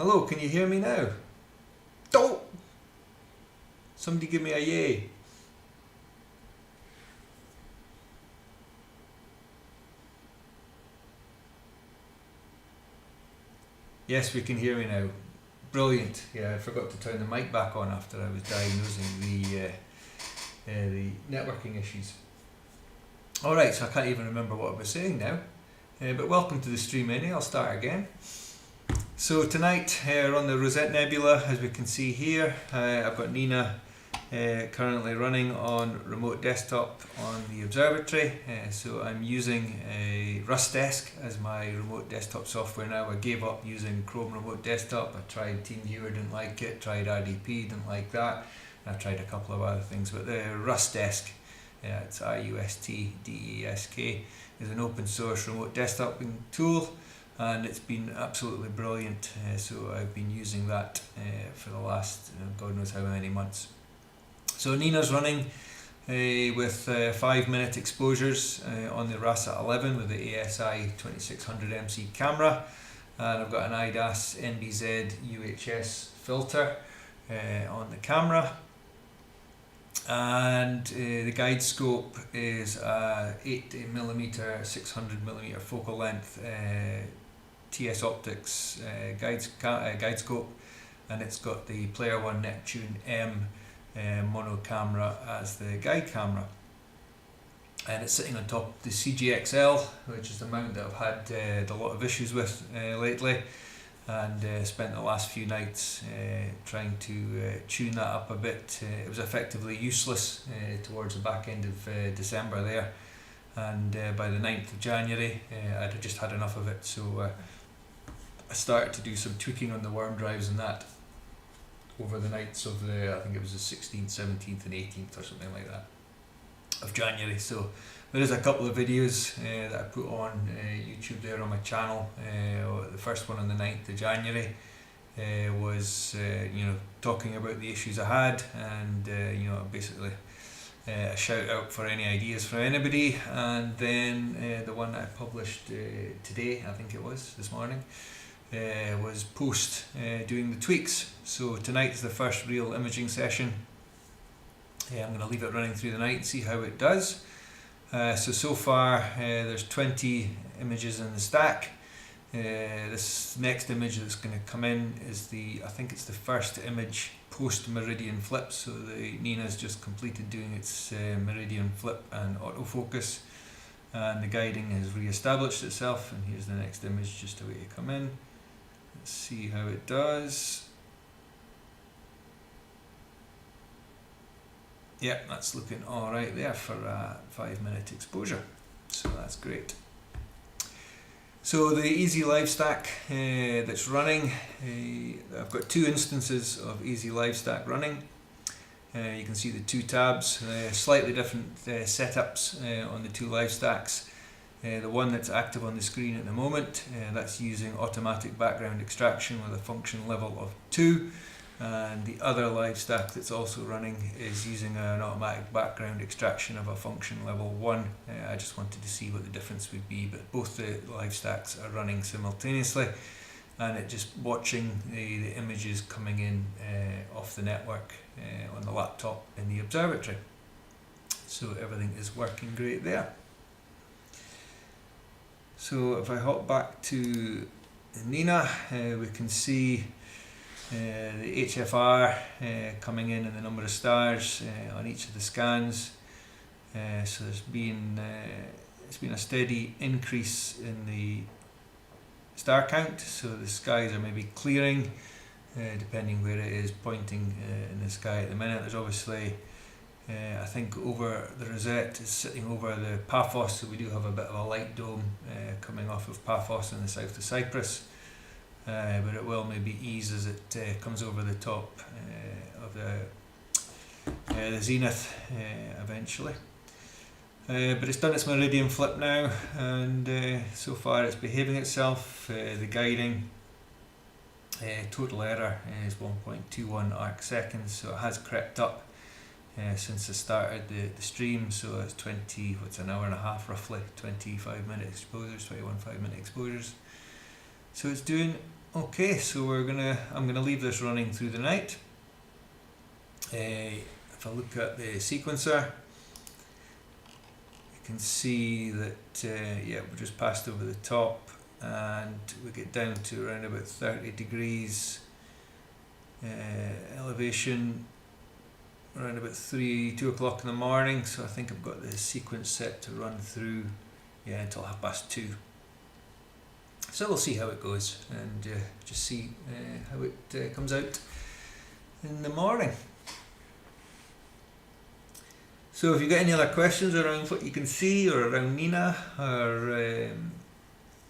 Hello, can you hear me now? Don't! Somebody give me a yay. Yes, we can hear me now. Brilliant. Yeah, I forgot to turn the mic back on after I was diagnosing the networking issues. Alright, so I can't even remember what I was saying now. But welcome to the stream anyway. I'll start again. So tonight we're on the Rosette Nebula, as we can see here. I've got Nina currently running on remote desktop on the observatory. So I'm using a Rustdesk as my remote desktop software now. I gave up using Chrome Remote Desktop. I tried TeamViewer, didn't like it. Tried RDP, didn't like that. I've tried a couple of other things, but the Rustdesk, it's RUSTDESK, is an open source remote desktop tool, and it's been absolutely brilliant. So I've been using that for the last God knows how many months. So Nina's running with 5-minute exposures on the RASA 11 with the ASI2600MC camera, and I've got an IDAS NBZ UHS filter on the camera. And the guide scope is 8mm 600mm focal length TS Optics guide scope, and it's got the player One Neptune M mono camera as the guide camera, and it's sitting on top of the CGX-L, which is the mount that I've had a lot of issues with lately, and spent the last few nights trying to tune that up a bit. It was effectively useless towards the back end of December there, and by the 9th of January I'd just had enough of it, so I started to do some tweaking on the worm drives and that over the nights of I think it was the 16th, 17th and 18th or something like that of January. So there is a couple of videos that I put on YouTube there on my channel. The first one on the 9th of January was talking about the issues I had, and basically a shout out for any ideas for anybody. And then the one that I published today, I think it was this morning, was post doing the tweaks. So tonight's the first real imaging session. I'm going to leave it running through the night and see how it does. So far there's 20 images in the stack. This next image that's going to come in is I think it's the first image post meridian flip. So Nina's just completed doing its meridian flip and autofocus, and the guiding has re-established itself, and here's the next image just to wait to come in. Let's see how it does. Yep, that's looking alright there for a 5-minute exposure, so that's great. So the Easy Live Stack that's running, I've got 2 instances of Easy Live Stack running. You can see the 2 tabs, slightly different setups on the 2 live stacks. The one that's active on the screen at the moment, that's using automatic background extraction with a function level of 2. And the other live stack that's also running is using an automatic background extraction of a function level 1. I just wanted to see what the difference would be, but both the live stacks are running simultaneously, and it just watching the images coming in off the network on the laptop in the observatory. So everything is working great there. So if I hop back to Nina, we can see the HFR coming in and the number of stars on each of the scans. So it's been a steady increase in the star count, so the skies are maybe clearing depending where it is pointing in the sky at the minute. There's obviously I think over the Rosette is sitting over the Paphos, so we do have a bit of a light dome coming off of Paphos in the south of Cyprus. But it will maybe ease as it comes over the top of the zenith eventually. But it's done its meridian flip now, and so far it's behaving itself. The guiding total error is 1.21 arc seconds, so it has crept up since I started the stream. So it's an hour and a half roughly, 25-minute exposures, 21 5-minute exposures. So it's doing Okay, so I'm gonna leave this running through the night. If I look at the sequencer, you can see that yeah, we're just passed over the top, and we get down to around about 30 degrees elevation around about 2 o'clock in the morning. So I think I've got the sequence set to run through, yeah, until 2:30. So we'll see how it goes, and just see how it comes out in the morning. So if you've got any other questions around what you can see, or around Nina, or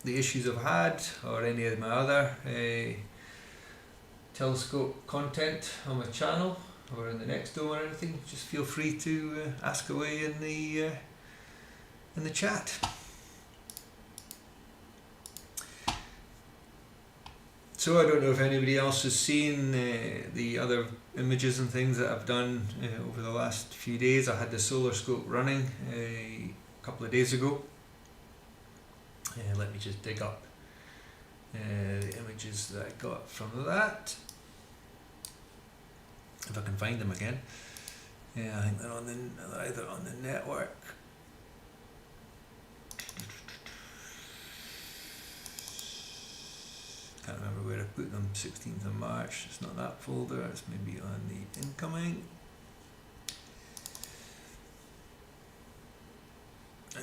the issues I've had, or any of my other telescope content on my channel, or in the next dome or anything, just feel free to ask away in the chat. So I don't know if anybody else has seen the other images and things that I've done over the last few days. I had the solar scope running a couple of days ago. Let me just dig up the images that I got from that, if I can find them again. Yeah, I think they're either on the network. Can't remember where I put them. 16th of March. It's not that folder. It's maybe on the incoming.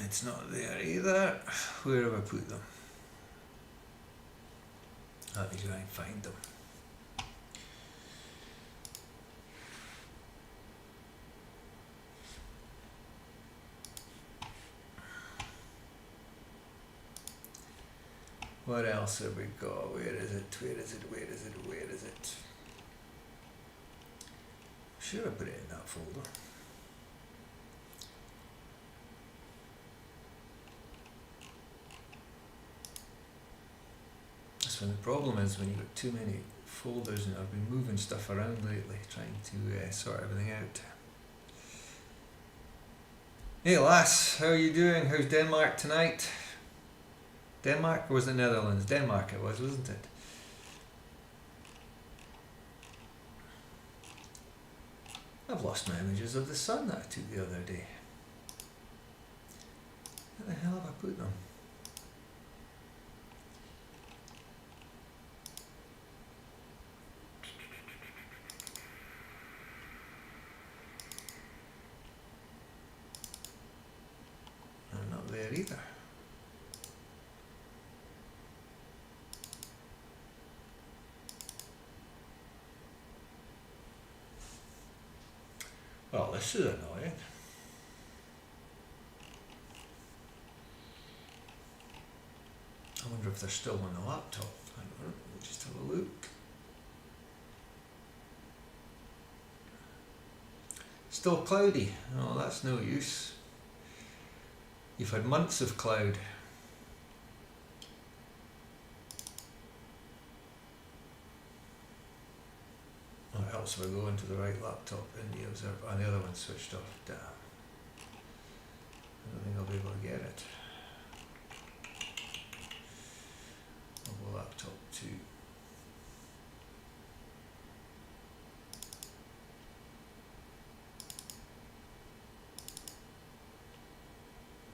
It's not there either. Where have I put them? Let me try and find them. What else have we got? Where is it? Where is it? Where is it? Where is it? Should I put it in that folder? That's when the problem is, when you've got too many folders, and I've been moving stuff around lately, trying to sort everything out. Hey lass, how are you doing? How's Denmark tonight? Denmark, or was it Netherlands? Denmark it was, wasn't it? I've lost my images of the sun that I took the other day. Where the hell have I put them? They're not there either. Well, this is annoying. I wonder if they're still on the laptop. Hang on, let me just have a look. Still cloudy. Oh, that's no use. You've had months of cloud. Oh, it helps if I go into the right laptop in the observer. And the other one's switched off. Damn. I don't think I'll be able to get it. I'll go laptop 2.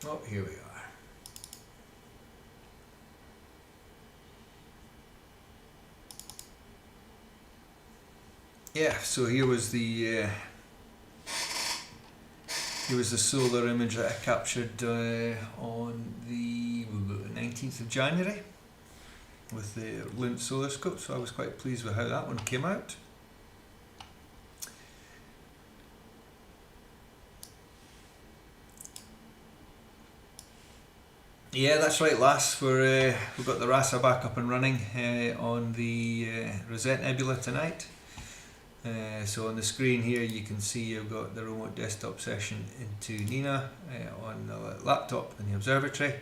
Oh, here we are. Yeah, so here was the solar image that I captured on the 19th of January with the Lint solar scope. So I was quite pleased with how that one came out. Yeah, that's right, lass. We've got the RASA back up and running on the Rosette Nebula tonight. So on the screen here you can see I've got the remote desktop session into Nina on the laptop in the observatory,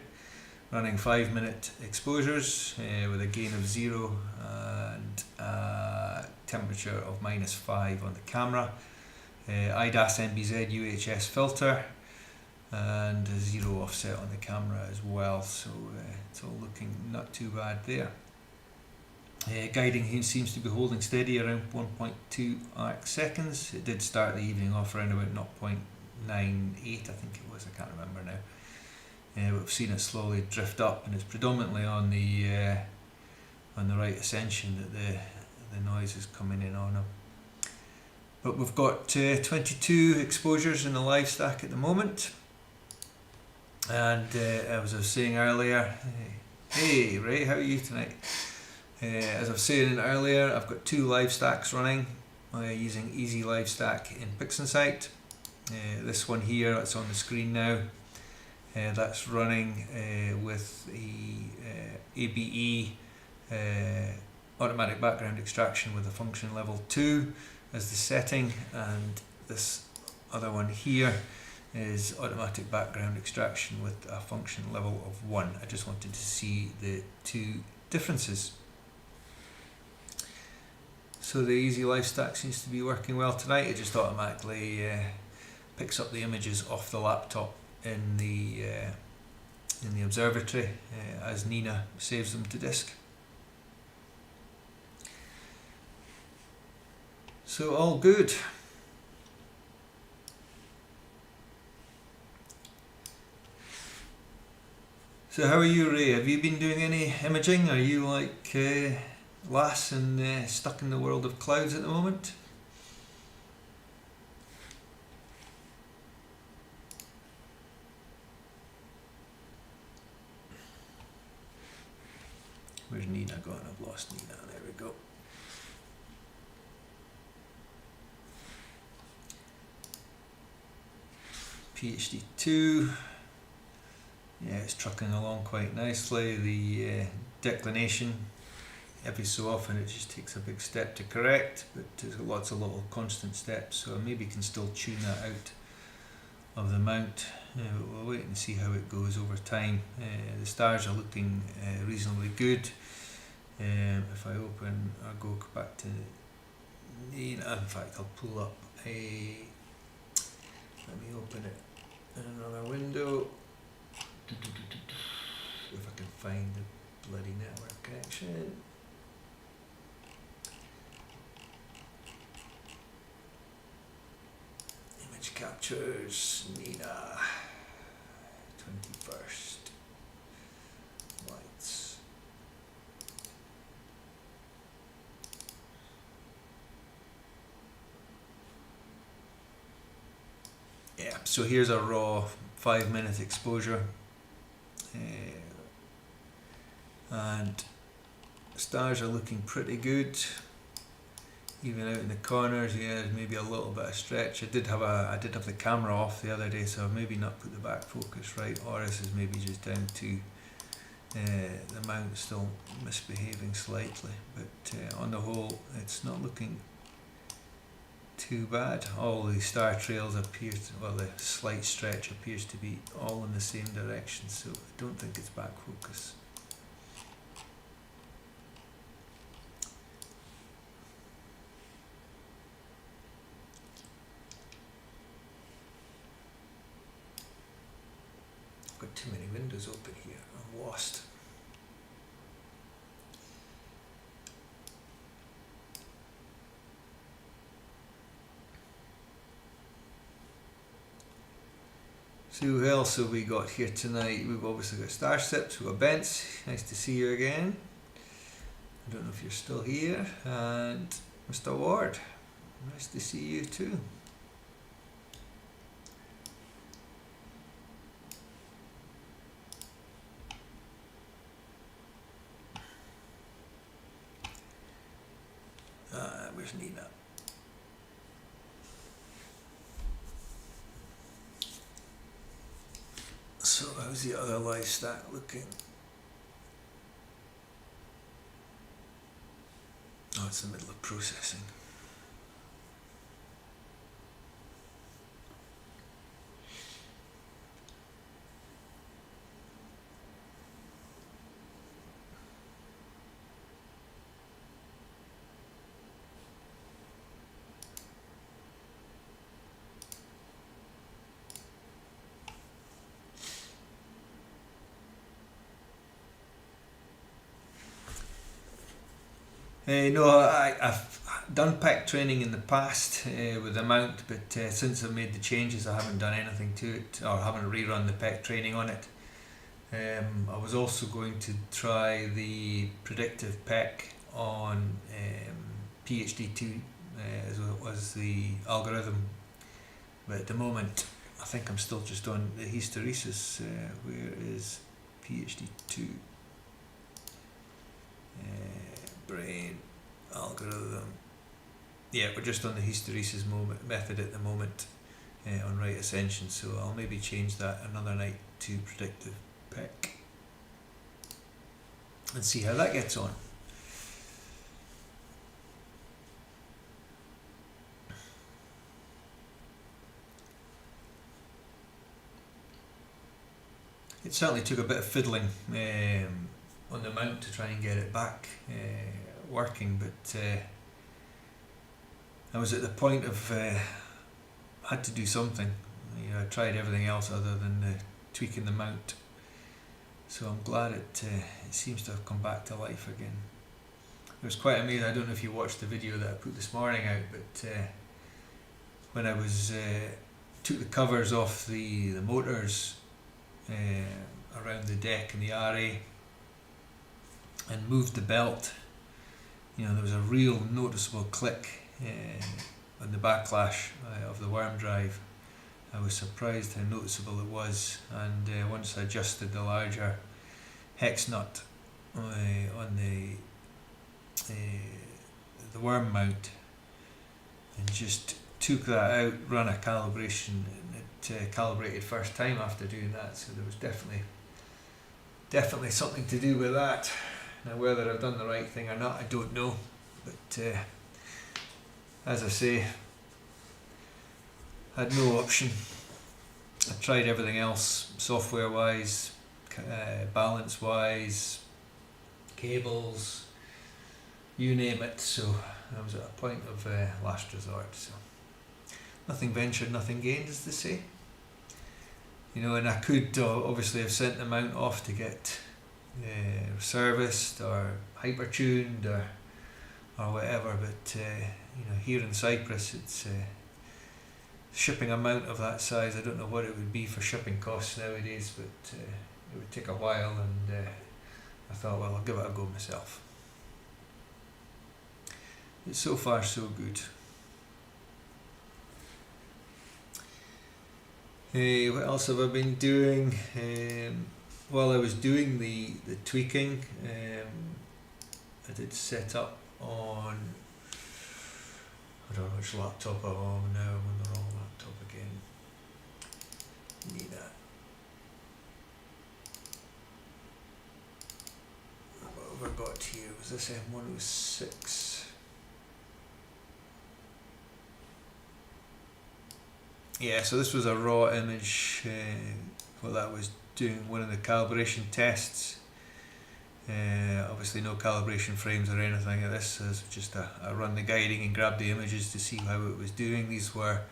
running 5-minute exposures with a gain of 0 and a temperature of -5 on the camera, IDAS NBZ UHS filter, and a 0 offset on the camera as well, so it's all looking not too bad there. Guiding here seems to be holding steady around 1.2 arc seconds. It did start the evening off around about 0.98, I think it was, I can't remember now. We've seen it slowly drift up, and it's predominantly on the right ascension that the noise is coming in on. But we've got 22 exposures in the live stack at the moment, and as I was saying earlier, hey Ray, how are you tonight? As I was saying earlier, I've got 2 live stacks running using Easy Live Stack in PixInsight. This one here, that's on the screen now, that's running with the ABE automatic background extraction with a function level 2 as the setting, and this other one here is automatic background extraction with a function level of 1. I just wanted to see the 2 differences. So the Easy Live Stack seems to be working well tonight. It just automatically picks up the images off the laptop in the observatory as Nina saves them to disk. So all good. So how are you, Ray? Have you been doing any imaging? Are you like Lass and stuck in the world of clouds at the moment? Where's Nina gone? I've lost Nina. There we go. PhD 2. Yeah, it's trucking along quite nicely. The declination, every so often it just takes a big step to correct, but there's lots of little constant steps, so I maybe can still tune that out of the mount. We'll wait and see how it goes over time. The stars are looking reasonably good. If I open, I'll go back to Nina. In fact, I'll pull up a, let me open it in another window. If I can find the bloody network connection. Image captures, Nina, 21st, lights. Yeah, so here's a raw 5-minute exposure. And stars are looking pretty good, even out in the corners. Yeah, there's maybe a little bit of stretch. I did have the camera off the other day, so I've maybe not put the back focus right, or this is maybe just down to the mount still misbehaving slightly, but on the whole it's not looking too bad. All the star trails appear to, well, the slight stretch appears to be all in the same direction, so I don't think it's back focus. I've got too many windows open here, I'm lost. So who else have we got here tonight? We've obviously got Starsips, we've got Bence, nice to see you again. I don't know if you're still here. And Mr. Ward, nice to see you too. Where's Nina? So how's the other live stack looking? Oh, it's in the middle of processing. No, I've done PEC training in the past with the mount, but since I've made the changes I haven't done anything to it, or haven't rerun the PEC training on it. I was also going to try the predictive PEC on PhD2 as well as the algorithm, but at the moment I think I'm still just on the hysteresis. Where is PhD2? Brain algorithm. Yeah, we're just on the hysteresis method at the moment on right ascension, so I'll maybe change that another night to predictive PEC and see how that gets on. It certainly took a bit of fiddling on the mount to try and get it back working, but I was at the point of had to do something. You know, I tried everything else other than tweaking the mount, so I'm glad it seems to have come back to life again. It was quite amazing. I don't know if you watched the video that I put this morning out, but when I was took the covers off the motors around the deck and the RA and moved the belt, you know, there was a real noticeable click on the backlash of the worm drive. I was surprised how noticeable it was, and once I adjusted the larger hex nut on the worm mount and just took that out, run a calibration, and it calibrated first time after doing that, so there was definitely something to do with that. Now whether I've done the right thing or not I don't know, but as I say, I had no option. I tried everything else, software wise, balance wise, cables, you name it, so I was at a point of last resort. So nothing ventured, nothing gained, as they say. You know, and I could obviously have sent the mount off to get serviced or hyper-tuned or whatever, but you know, here in Cyprus it's shipping a mount of that size. I don't know what it would be for shipping costs nowadays, but it would take a while, and I thought, well, I'll give it a go myself. But so far so good. What else have I been doing? While I was doing the tweaking, I did set up on, I don't know which laptop I'm on now. I'm on the wrong laptop again. Need that. What have I got here? Was this M106? Yeah, so this was a raw image while I was doing one of the calibration tests. Obviously no calibration frames or anything like this, so it's just I run the guiding and grab the images to see how it was doing. These were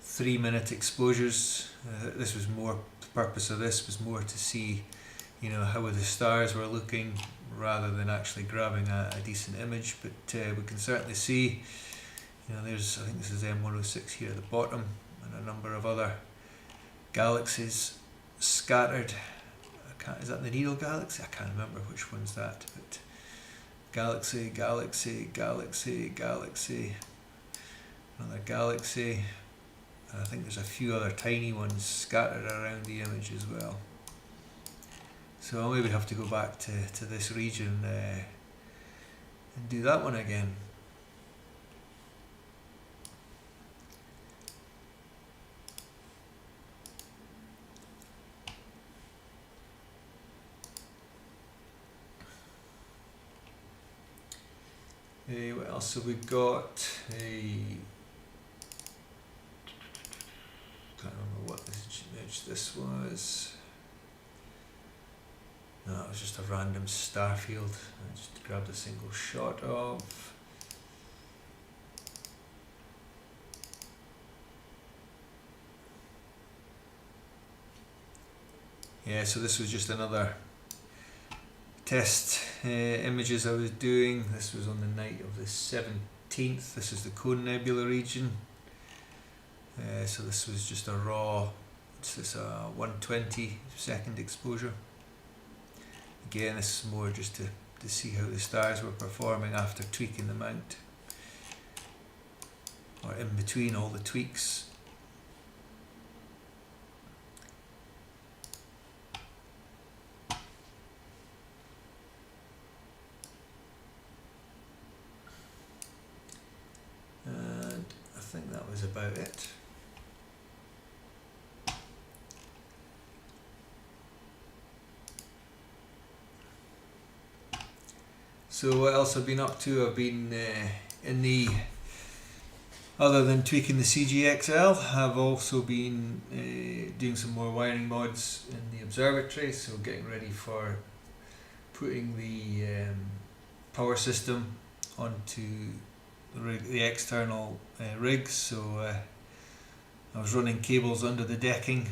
3-minute exposures. This was more, the purpose of this was more to see, you know, how the stars were looking rather than actually grabbing a decent image, but we can certainly see, you know, there's, I think this is M106 here at the bottom, and a number of other galaxies scattered. Is that the Needle Galaxy? I can't remember which one's that, but galaxy, galaxy, galaxy, galaxy, another galaxy, and I think there's a few other tiny ones scattered around the image as well. So I'll maybe have to go back to this region and do that one again. What else have we got? Can't remember what image this was. No, it was just a random star field. I just grabbed a single shot of. Yeah, so this was just another test images I was doing. This was on the night of the 17th. This is the Cone Nebula region. So this was just a raw, it's this 120-second exposure. Again, this is more just to see how the stars were performing after tweaking the mount, or in between all the tweaks. And I think that was about it. So what else I've been up to? I've been in the, other than tweaking the CGX-L, I've also been doing some more wiring mods in the observatory, so getting ready for putting the power system onto the external rigs. So I was running cables under the decking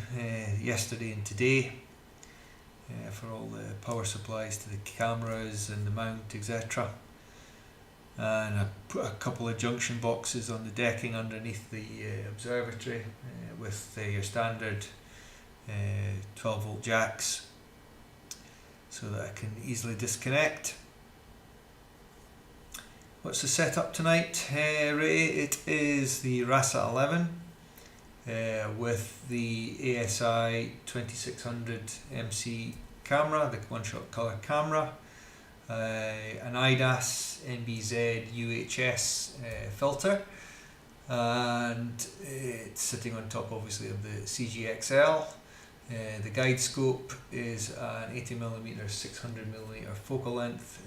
yesterday and today for all the power supplies to the cameras and the mount, etc. And I put a couple of junction boxes on the decking underneath the observatory with your standard 12 volt jacks, so that I can easily disconnect. What's the setup tonight, Ray? It is the RASA 11 with the ASI2600MC camera, the one-shot colour camera, an IDAS NBZ UHS filter, and it's sitting on top obviously of the CGX-L. The guide scope is an 80mm 600mm focal length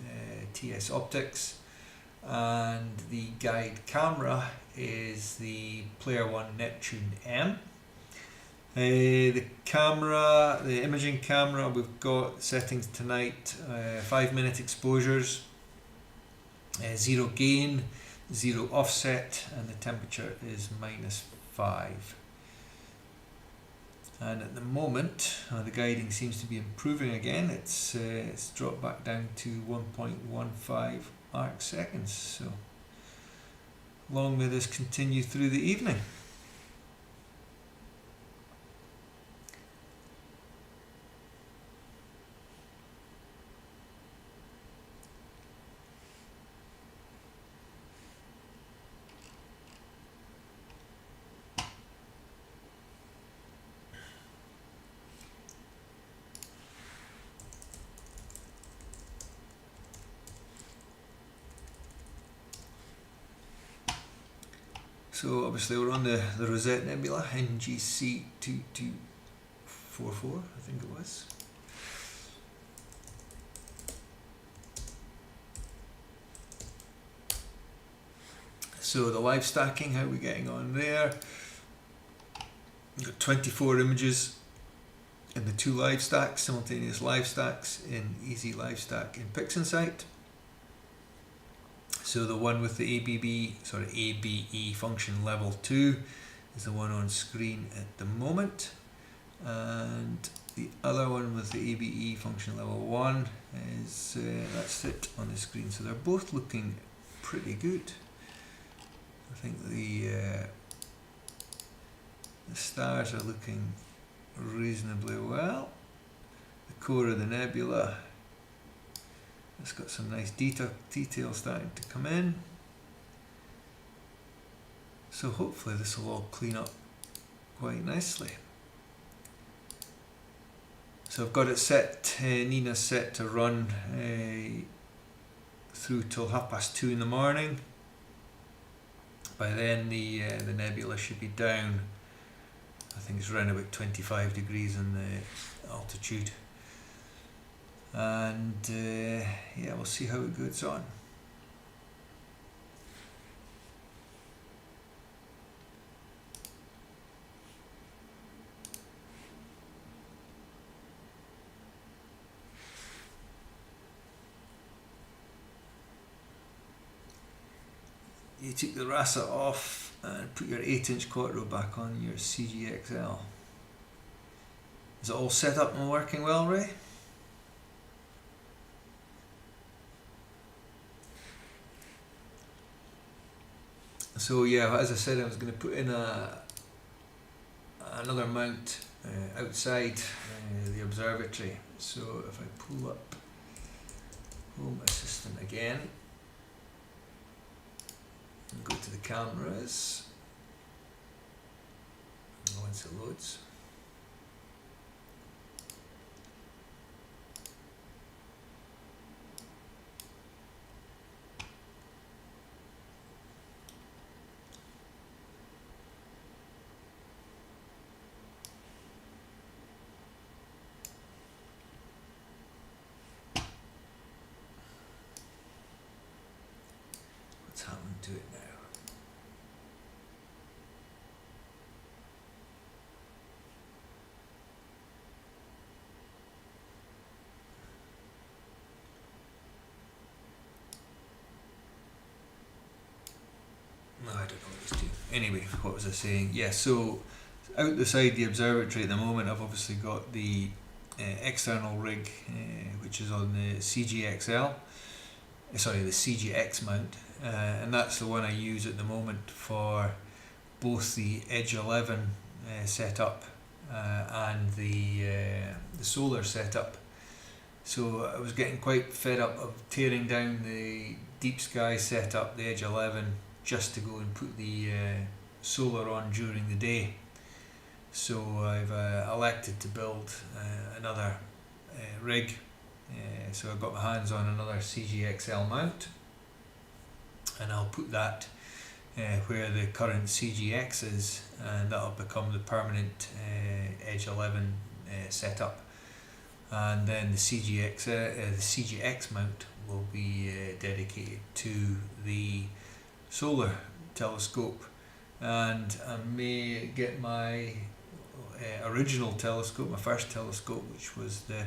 TS optics, and the guide camera is the One Neptune M. The camera, the imaging camera, we've got settings tonight: 5-minute exposures, 0 gain, 0 offset, and the temperature is -5. And at the moment, the guiding seems to be improving again. It's dropped back down to 1.15 arc seconds. So long may this continue through the evening. So obviously we're on the Rosette Nebula, NGC2244, I think it was. So the live stacking, how are we getting on there? We've got 24 images in the 2 live stacks, simultaneous live stacks in Easy Live Stack in PixInsight. So the one with the ABE function level 2 is the one on screen at the moment, and the other one with the ABE function level 1 is that's it on the screen. So they're both looking pretty good. I think the stars are looking reasonably well. The core of the nebula, it's got some nice detail starting to come in. So hopefully this will all clean up quite nicely. So I've got it set, Nina's set to run through till 2:30 in the morning. By then the nebula should be down, I think it's around about 25 degrees in the altitude. And yeah, we'll see how it goes on. You take the RASA off and put your 8-inch quattro back on your CGX-L. Is it all set up and working well, Ray? So yeah, as I said, I was going to put in another mount outside the observatory. So if I pull up Home Assistant again and go to the cameras, once it loads. What's happened to it now? No, I don't know what it's doing. Anyway, what was I saying? Yeah, so out the side the observatory at the moment, I've obviously got the external rig, which is on the CGX-L, sorry, the CGX mount, and that's the one I use at the moment for both the Edge 11 setup and the solar setup. So I was getting quite fed up of tearing down the deep sky setup, the Edge 11, just to go and put the solar on during the day. So I've elected to build another rig. So I've got my hands on another CGX-L mount, and I'll put that where the current CGX is, and that'll become the permanent Edge 11 setup. And then the CGX mount will be dedicated to the solar telescope, and I may get my original telescope, my first telescope, which was the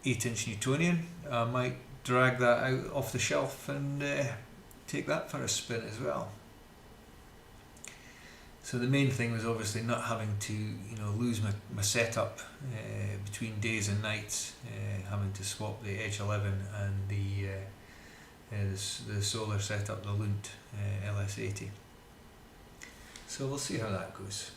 8-inch Newtonian. I might drag that out off the shelf and take that for a spin as well. So the main thing was obviously not having to, lose my setup between days and nights, having to swap the Edge 11 and the solar setup, the Lunt LS80. So we'll see how that goes.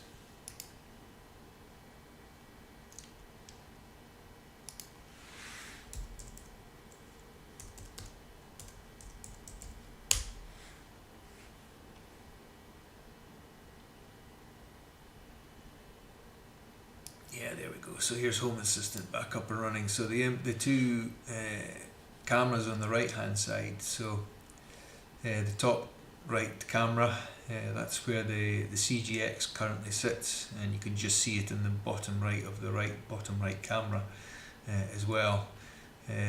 Yeah, there we go. So here's Home Assistant back up and running. So the two cameras on the right hand side. So the top right camera, that's where the CGX currently sits, and you can just see it in the bottom right of the bottom right camera as well.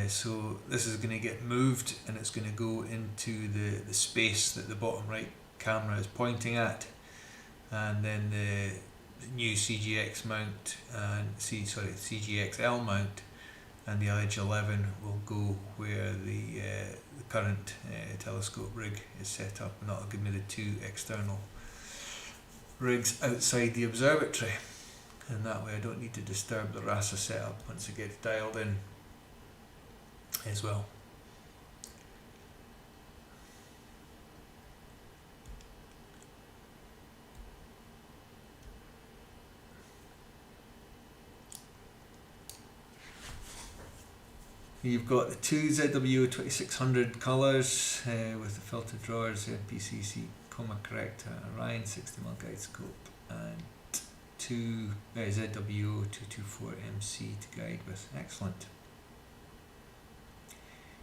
So this is going to get moved, and it's going to go into the space that the bottom right camera is pointing at, and then the new CGX mount and CGX-L mount and the Edge 11 will go where the current telescope rig is set up, and that'll give me the two external rigs outside the observatory, and that way I don't need to disturb the RASA setup once it gets dialed in as well. You've got the two ZWO 2600 colours with the filter drawers, MPCC coma corrector, Orion 60mm guidescope, and two ZWO ASI120mm to guide with. Excellent.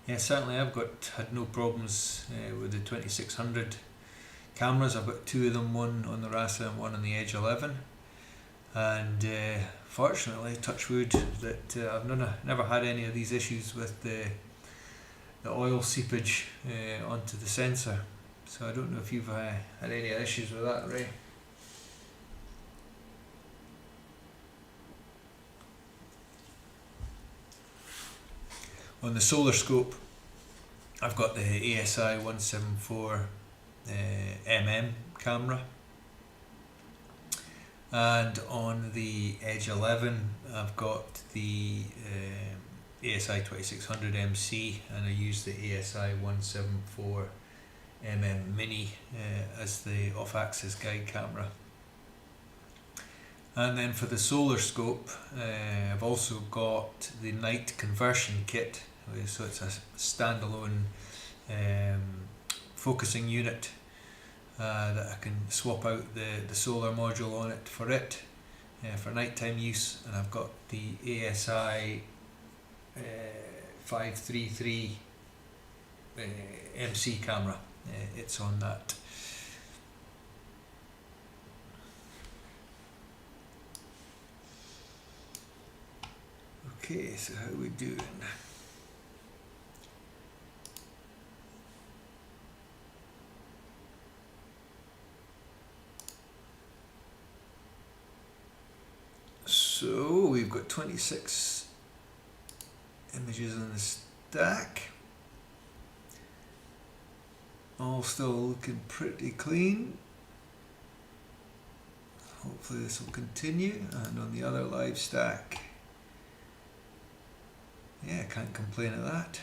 Yeah, certainly I've had no problems with the 2600 cameras. I've got two of them, one on the RASA and one on the Edge 11, and fortunately, touch wood, that I've never had any of these issues with the oil seepage onto the sensor. So I don't know if you've had any issues with that, Ray. On the solar scope, I've got the ASI174mmm camera, and on the Edge 11 I've got the ASI2600MC, and I use the ASI174 MM-Mini as the off-axis guide camera. And then for the solar scope, I've also got the night conversion kit, so it's a standalone focusing unit that I can swap out the solar module on it for for nighttime use. And I've got the ASI533MC camera, it's on that. Okay, so how are we doing? So we've got 26 images in the stack. All still looking pretty clean. Hopefully this will continue. And on the other live stack, yeah, can't complain of that.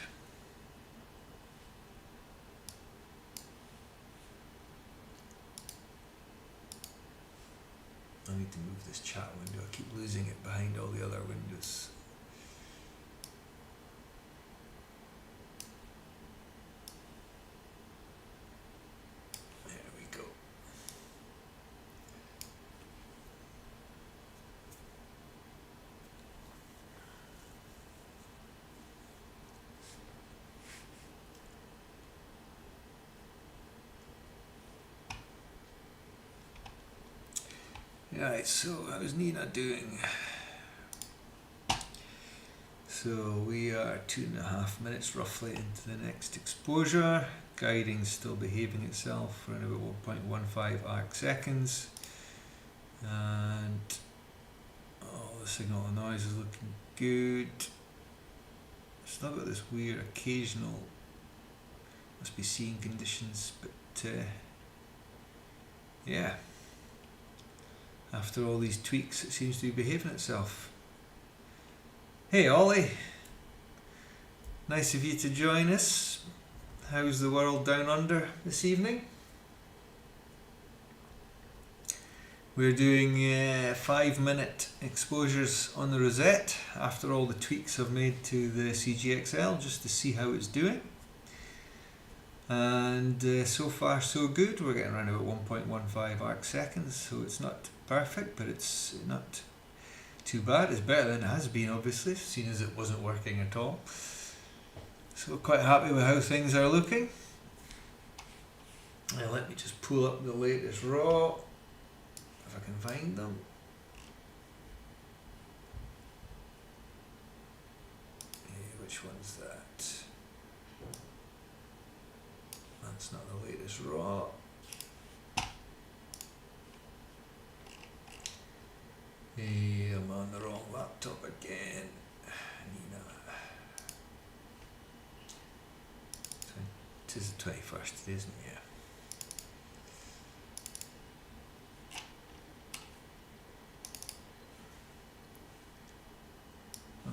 I need to move this chat window. I keep losing it behind all the other windows. There we go. Right, so how's Nina doing? So we are 2.5 minutes roughly into the next exposure. Guiding's still behaving itself for about 1.15 arc seconds. And the signal and noise is looking good. Still got this weird occasional, must be seeing conditions, but yeah. After all these tweaks, it seems to be behaving itself. Hey Ollie, nice of you to join us. How's the world down under this evening? We're doing 5-minute exposures on the Rosette after all the tweaks I've made to the CGX-L, just to see how it's doing. And so far so good. We're getting around about 1.15 arc seconds, so it's not perfect, but it's not too bad. It's better than it has been, obviously, seeing as it wasn't working at all. So quite happy with how things are looking. Now let me just pull up the latest RAW, if I can find them. Which one's that? That's not the latest RAW. Hey, I'm on the wrong laptop again. Nina. It is the 21st, isn't it? Yeah.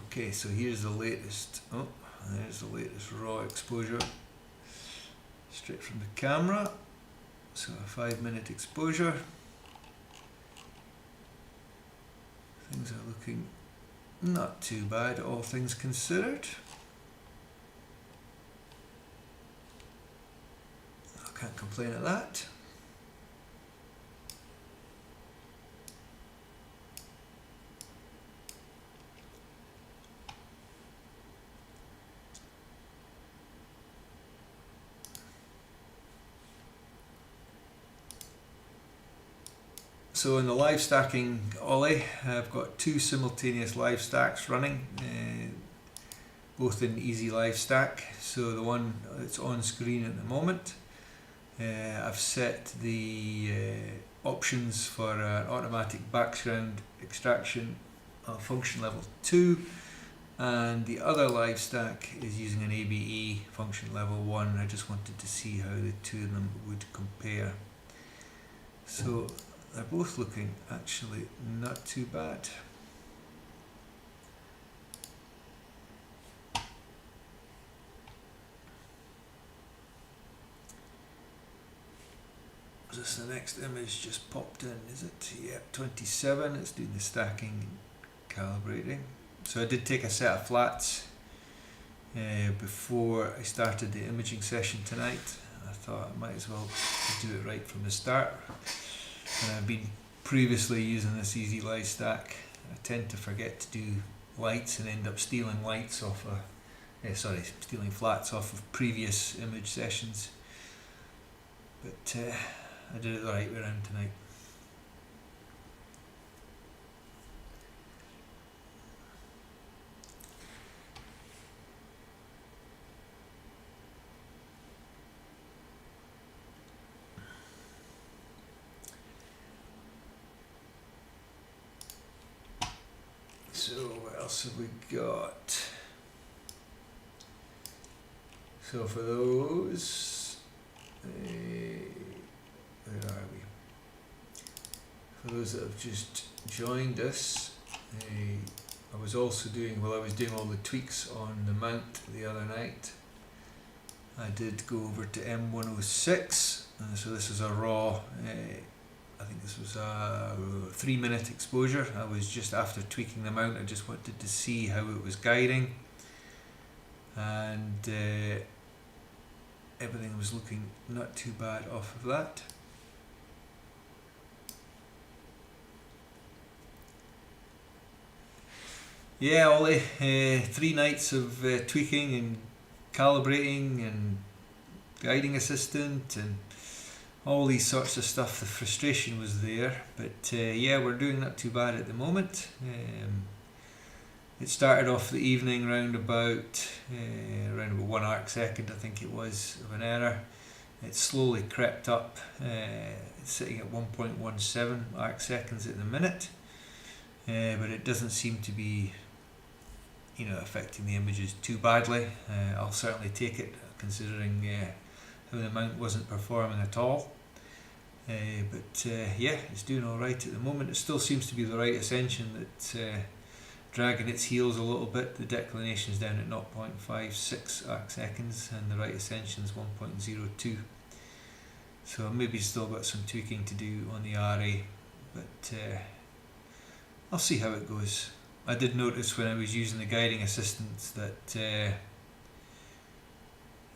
Okay, so here's the latest. Oh, there's the latest RAW exposure. Straight from the camera. So a 5-minute exposure. Things are looking not too bad, all things considered. I can't complain at that. So in the live stacking, Ollie, I've got 2 simultaneous live stacks running, both in Easy Live Stack. So the one that's on screen at the moment, I've set the options for automatic background extraction function level 2, and the other live stack is using an ABE function level 1. I just wanted to see how the two of them would compare. So they're both looking actually not too bad. this the next image just popped in, is it? Yep, 27. It's doing the stacking and calibrating. So I did take a set of flats before I started the imaging session tonight. I thought I might as well do it right from the start. And I've been previously using this easy light stack. I tend to forget to do lights and end up stealing lights off stealing flats off of previous image sessions. But I did it the right way around tonight. So what else have we got? So for those, where are we? For those that have just joined us, I was also doing, while I was doing all the tweaks on the mount the other night, I did go over to M106, and so this is a raw, I think this was a 3-minute exposure. I was just after tweaking the mount, I just wanted to see how it was guiding, and everything was looking not too bad off of that. Yeah, Ollie, 3 nights of tweaking and calibrating and guiding assistant and all these sorts of stuff. The frustration was there, but yeah, we're doing not too bad at the moment. It started off the evening around about 1 arc second, I think it was, of an error. It slowly crept up. It's sitting at 1.17 arc seconds at the minute, but it doesn't seem to be, affecting the images too badly. I'll certainly take it, considering how the mount wasn't performing at all. But yeah, it's doing all right at the moment. It still seems to be the right ascension that's dragging its heels a little bit. The declination's down at 0.56 arc seconds, and the right ascension's 1.02. So maybe still got some tweaking to do on the RA, but I'll see how it goes. I did notice when I was using the guiding assistance that there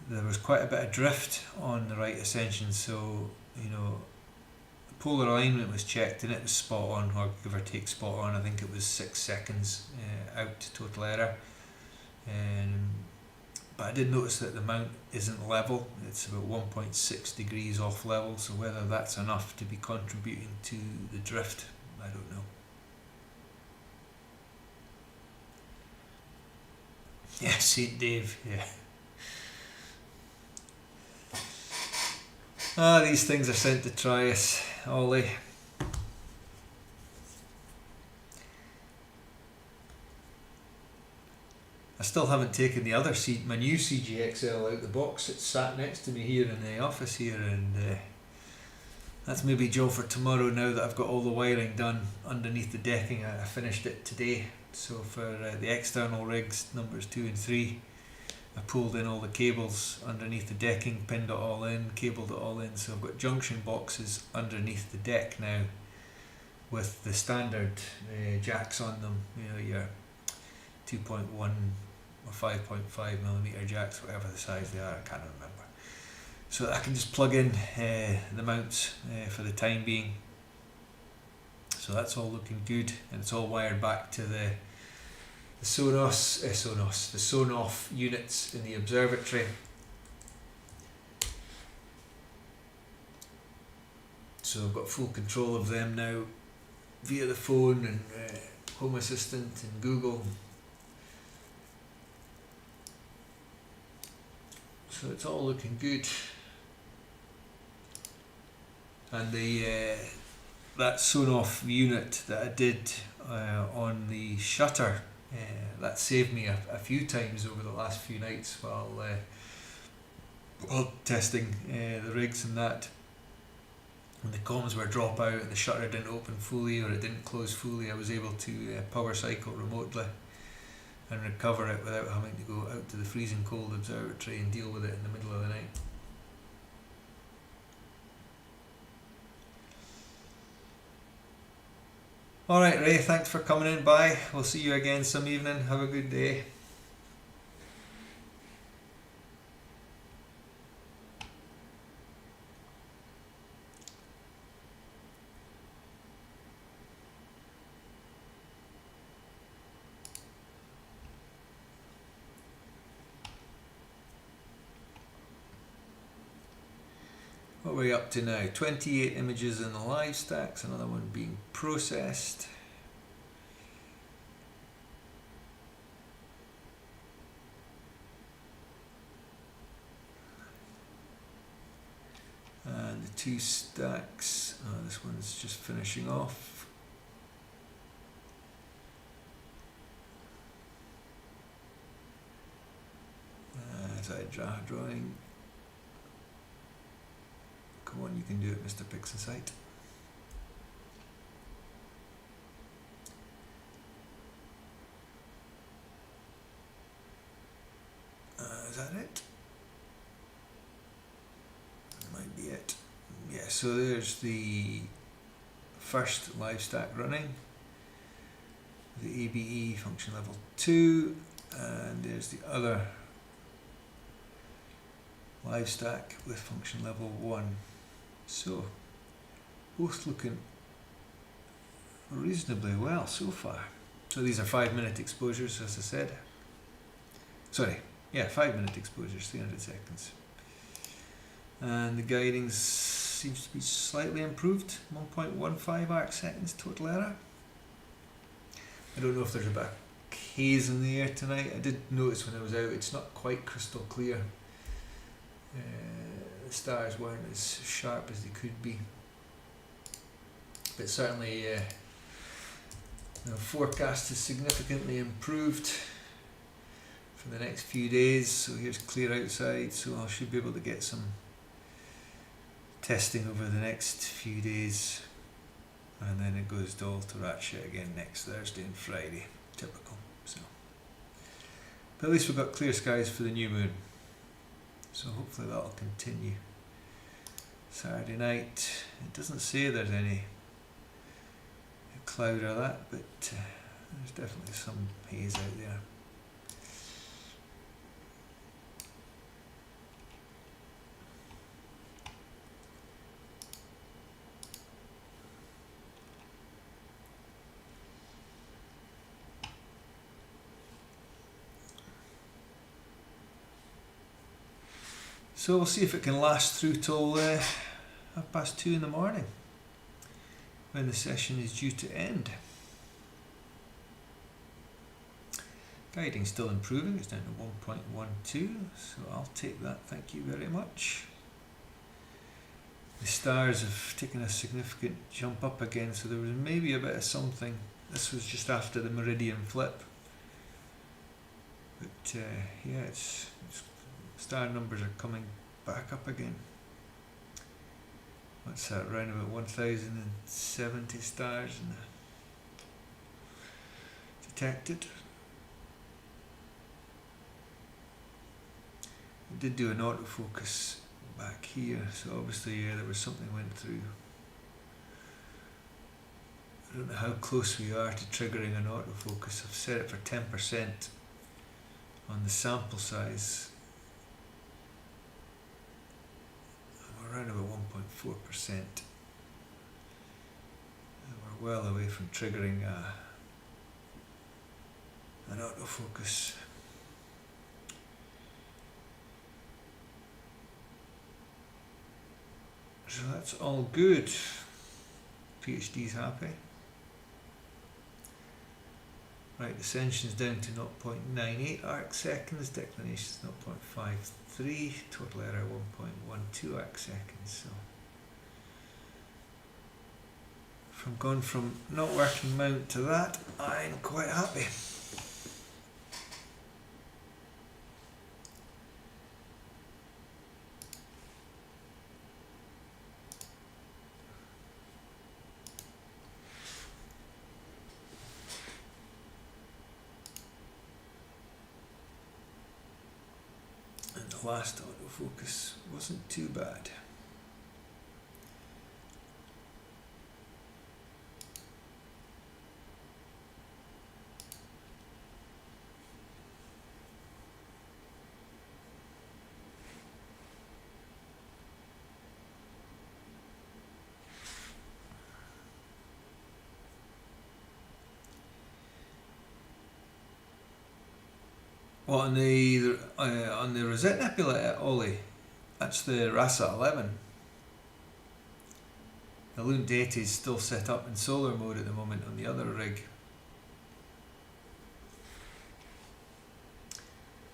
was quite a bit of drift on the right ascension, so the polar alignment was checked and it was spot on, or give or take spot on. I think it was 6 seconds out to total error, but I did notice that the mount isn't level. It's about 1.6 degrees off level, so whether that's enough to be contributing to the drift, I don't know. Yeah, St. Dave, yeah. These things are sent to try us, Ollie. I still haven't taken the other my new CGX-L out the box. It's sat next to me here in the office here, and that's maybe a job for tomorrow now that I've got all the wiring done underneath the decking. I finished it today. So for the external rigs, numbers 2 and 3, I pulled in all the cables underneath the decking, pinned it all in, cabled it all in. So I've got junction boxes underneath the deck now with the standard jacks on them, your 2.1 or 5.5mm jacks, whatever the size they are, I can't remember. So I can just plug in the mounts for the time being. So that's all looking good, and it's all wired back to the Sonos units in the observatory. So I've got full control of them now via the phone and Home Assistant and Google. So it's all looking good. And that Sonos unit that I did on the shutter, that saved me a few times over the last few nights while testing the rigs and that. When the comms were drop out and the shutter didn't open fully or it didn't close fully, I was able to power cycle remotely and recover it without having to go out to the freezing cold observatory and deal with it in the middle of the night. Alright Ray, thanks for coming in by. We'll see you again some evening. Have a good day. What are we up to now? 28 images in the live stacks, another one being processed. And the two stacks, this one's just finishing off. As I drawing. Come on, you can do it, Mr. PixInsight. Is that it? That might be it. Yeah, so there's the first live stack running, the ABE function level 2, and there's the other live stack with function level 1. So, both looking reasonably well so far. So these are 5-minute exposures, as I said. Sorry, yeah, 5-minute exposures, 300 seconds. And the guiding seems to be slightly improved, 1.15 arc seconds total error. I don't know if there's a bit of haze in the air tonight. I did notice when I was out, it's not quite crystal clear. The stars weren't as sharp as they could be, but certainly the forecast is significantly improved for the next few days. So here's clear outside, so I should be able to get some testing over the next few days, and then it goes all to rat shit again next Thursday and Friday, typical. So, but at least we've got clear skies for the new moon. So hopefully that'll continue. Saturday night, it doesn't say there's any cloud or that, but there's definitely some haze out there. So we'll see if it can last through till 2:30 in the morning, when the session is due to end. Guiding still improving, it's down to 1.12, so I'll take that, thank you very much. The stars have taken a significant jump up again, so there was maybe a bit of something. This was just after the meridian flip. But yeah, it's star numbers are coming back up again. What's that, around about 1070 stars detected. I did do an autofocus back here, so obviously there was something went through. I don't know how close we are to triggering an autofocus. I've set it for 10% on the sample size. Around about 1.4%. We're well away from triggering an autofocus. So that's all good. PhD's happy. Right, ascension's down to 0.98 arc seconds, declination's 0.53, total error 1.12 arc seconds. So from gone from not working mount to that, I'm quite happy. The last autofocus wasn't too bad. Well, on the Rosette Nebula, Ollie, that's the RASA 11. The Loon data is still set up in solar mode at the moment on the other rig.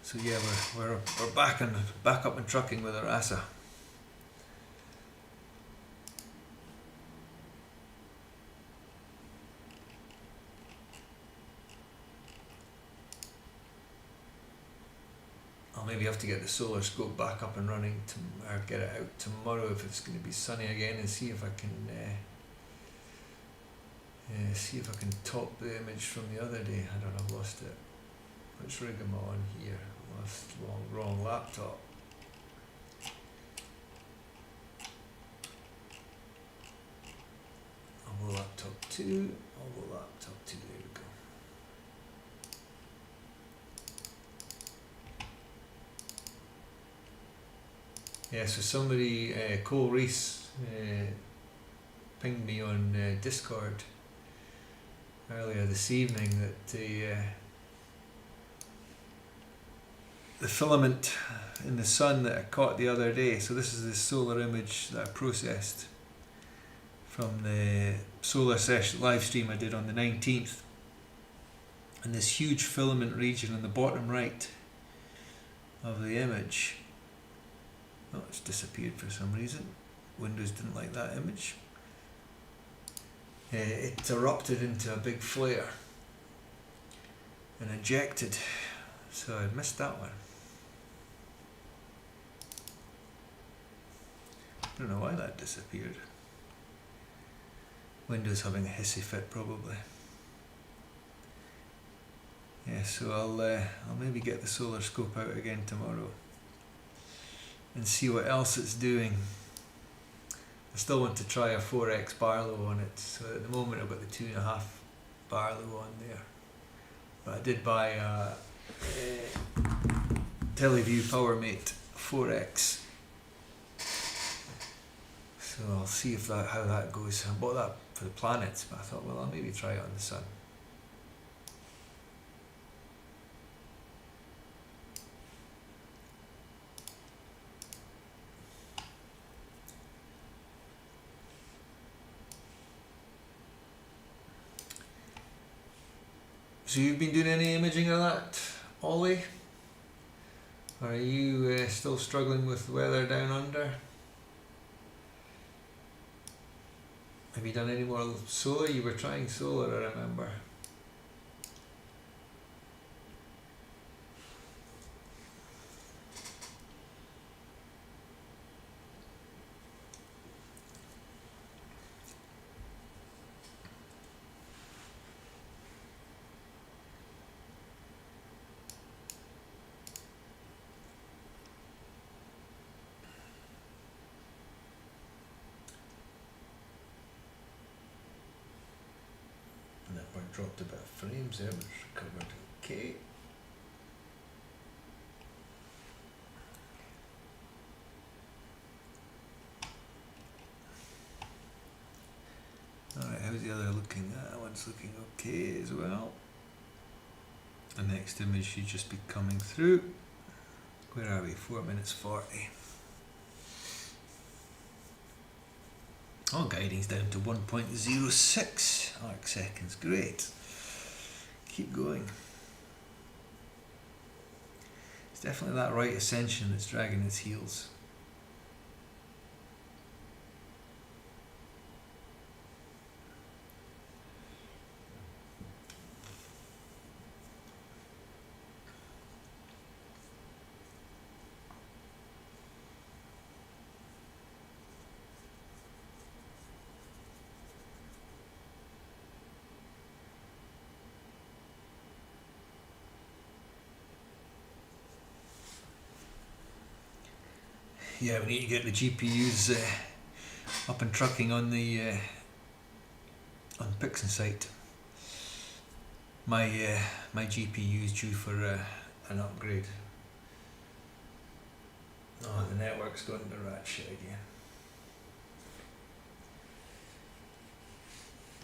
So yeah, we're back up and trucking with our RASA. I'll maybe have to get the solar scope back up and running or get it out tomorrow if it's going to be sunny again, and see if I can top the image from the other day. I don't know, I've lost it. Which rig am I on here? Lost wrong laptop. I'll go laptop 2. I'll go laptop 2. There we go. Yeah, so somebody, Cole Reese, pinged me on Discord earlier this evening that the filament in the sun that I caught the other day, so this is the solar image that I processed from the solar session live stream I did on the 19th, and this huge filament region on the bottom right of the image. Oh, it's disappeared for some reason. Windows didn't like that image. It erupted into a big flare and ejected, so I missed that one. I don't know why that disappeared. Windows having a hissy fit probably. Yeah, so I'll maybe get the solar scope out again tomorrow and see what else it's doing. I still want to try a 4x Barlow on it, so at the moment I've got the 2.5 Barlow on there. But I did buy a Teleview PowerMate 4x, so I'll see if how that goes. I bought that for the planets, but I thought, well, I'll maybe try it on the sun. So you've been doing any imaging of that, Ollie? Or are you still struggling with weather down under? Have you done any more solar? You were trying solar, I remember. Dropped a bit of frames there, which recovered okay. Alright, how's the other looking? That one's looking okay as well. The next image should just be coming through. Where are we? 4 minutes 40. Oh, guiding's down to 1.06 arc seconds. Great. Keep going. It's definitely that right ascension that's dragging its heels. Yeah, we need to get the GPUs up and trucking on the on PixInsight. My GPU is due for an upgrade. Oh, the network's going to rat shit again.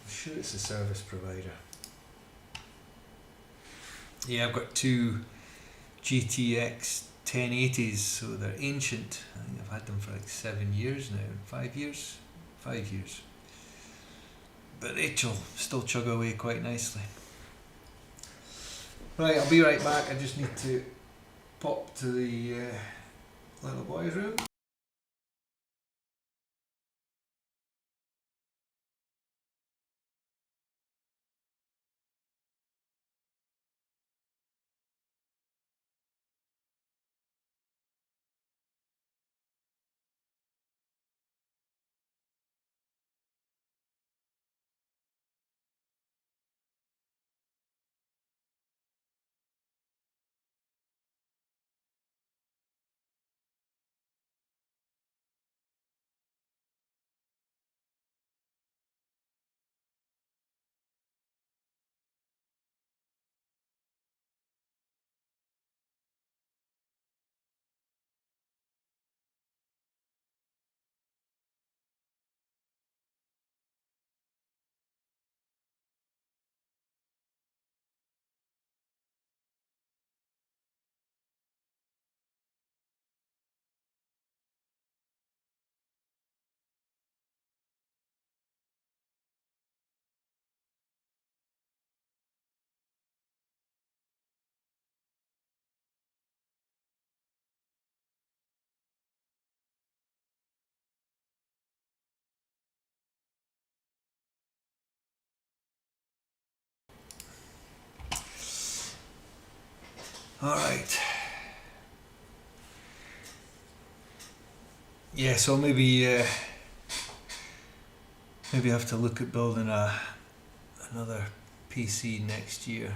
I'm sure it's the service provider. Yeah, I've got two GTX 1080s, so they're ancient. I think I've had them for like 7 years now, 5 years, 5 years. But they still chug away quite nicely. Right, I'll be right back. I just need to pop to the little boy's room. Alright. Yeah, so maybe have to look at building another PC next year.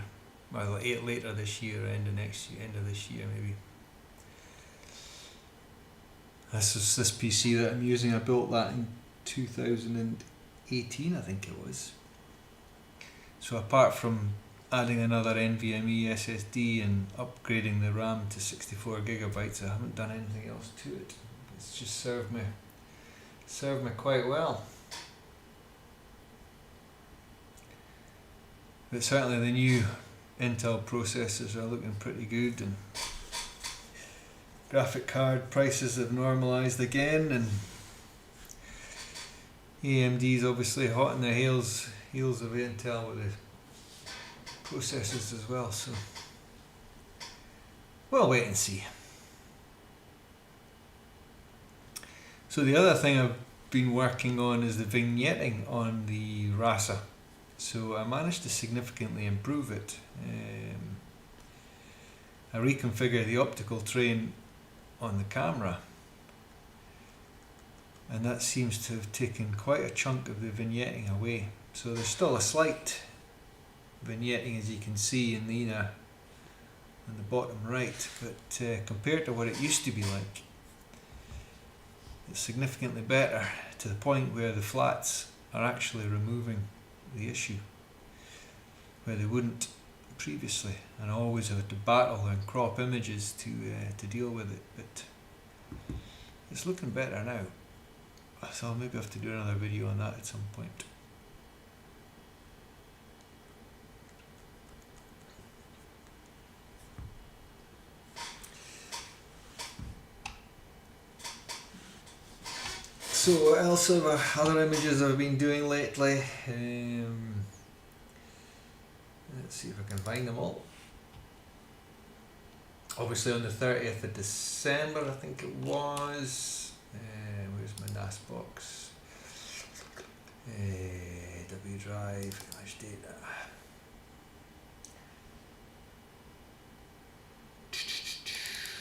Well, later this year, end of this year maybe. This is this PC that I'm using. I built that in 2018, I think it was. So apart from adding another NVMe SSD and upgrading the RAM to 64 gigabytes, I haven't done anything else to it. It's just served me quite well. But certainly the new Intel processors are looking pretty good, and graphic card prices have normalized again, and AMD's obviously hot in the heels of Intel with the processors as well, so we'll wait and see. So the other thing I've been working on is the vignetting on the RASA. So I managed to significantly improve it. I reconfigured the optical train on the camera, and that seems to have taken quite a chunk of the vignetting away. So there's still a slight vignetting, as you can see in the bottom right, but compared to what it used to be like, it's significantly better, to the point where the flats are actually removing the issue, where they wouldn't previously, and I always had to battle and crop images to deal with it, but it's looking better now. So I'll maybe have to do another video on that at some point. So what else are other images I've been doing lately? Let's see if I can find them all. Obviously on the 30th of December, I think it was. Where's my NAS box? W drive, image data.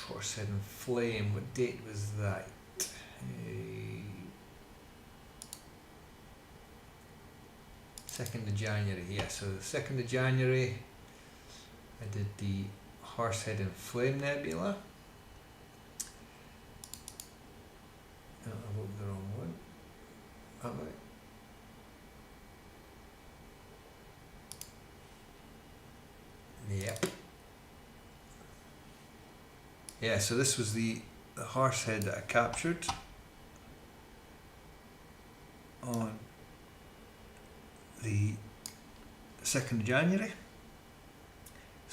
Horsehead and Flame, what date was that? 2nd of January, yeah, so the 2nd of January I did the Horsehead and Flame Nebula. I wrote the wrong one. Am I? Yep. Yeah, so this was the Horsehead that I captured on the 2nd of January.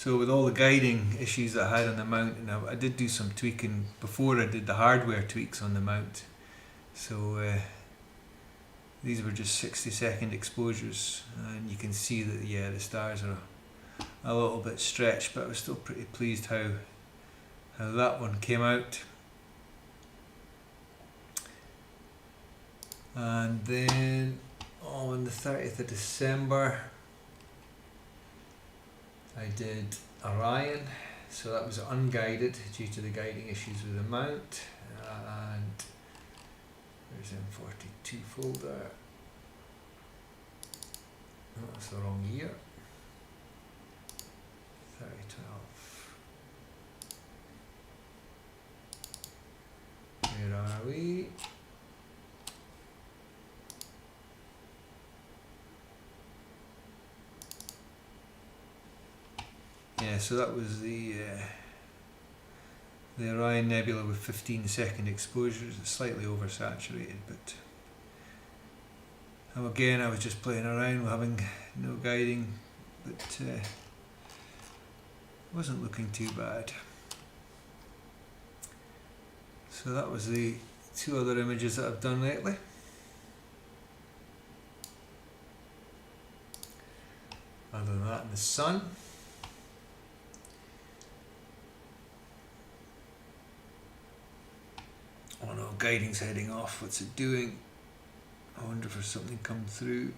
So with all the guiding issues that I had on the mount, and I did do some tweaking before I did the hardware tweaks on the mount. So these were just 60-second exposures, and you can see that the stars are a little bit stretched, but I was still pretty pleased how that one came out. And then on the 30th of December I did Orion, so that was unguided due to the guiding issues with the mount. And there's M42 folder. Oh, that's the wrong year. 3012. Where are we? Yeah, so that was the Orion Nebula with 15-second exposures. It's slightly oversaturated, but again, I was just playing around with having no guiding, but wasn't looking too bad. So that was the two other images that I've done lately. Other than that, in the sun. Oh no, guiding's heading off. What's it doing? I wonder if there's something come through.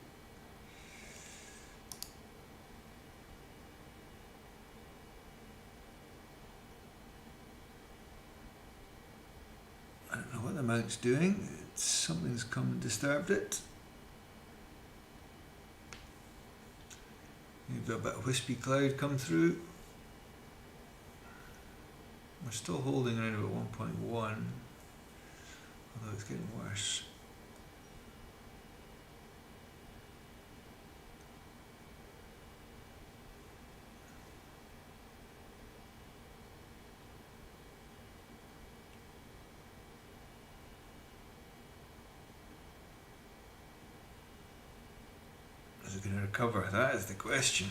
I don't know what the mount's doing. Something's come and disturbed it. You've got a bit of wispy cloud come through. We're still holding around about 1.1, although it's getting worse. Is it going to recover? That is the question.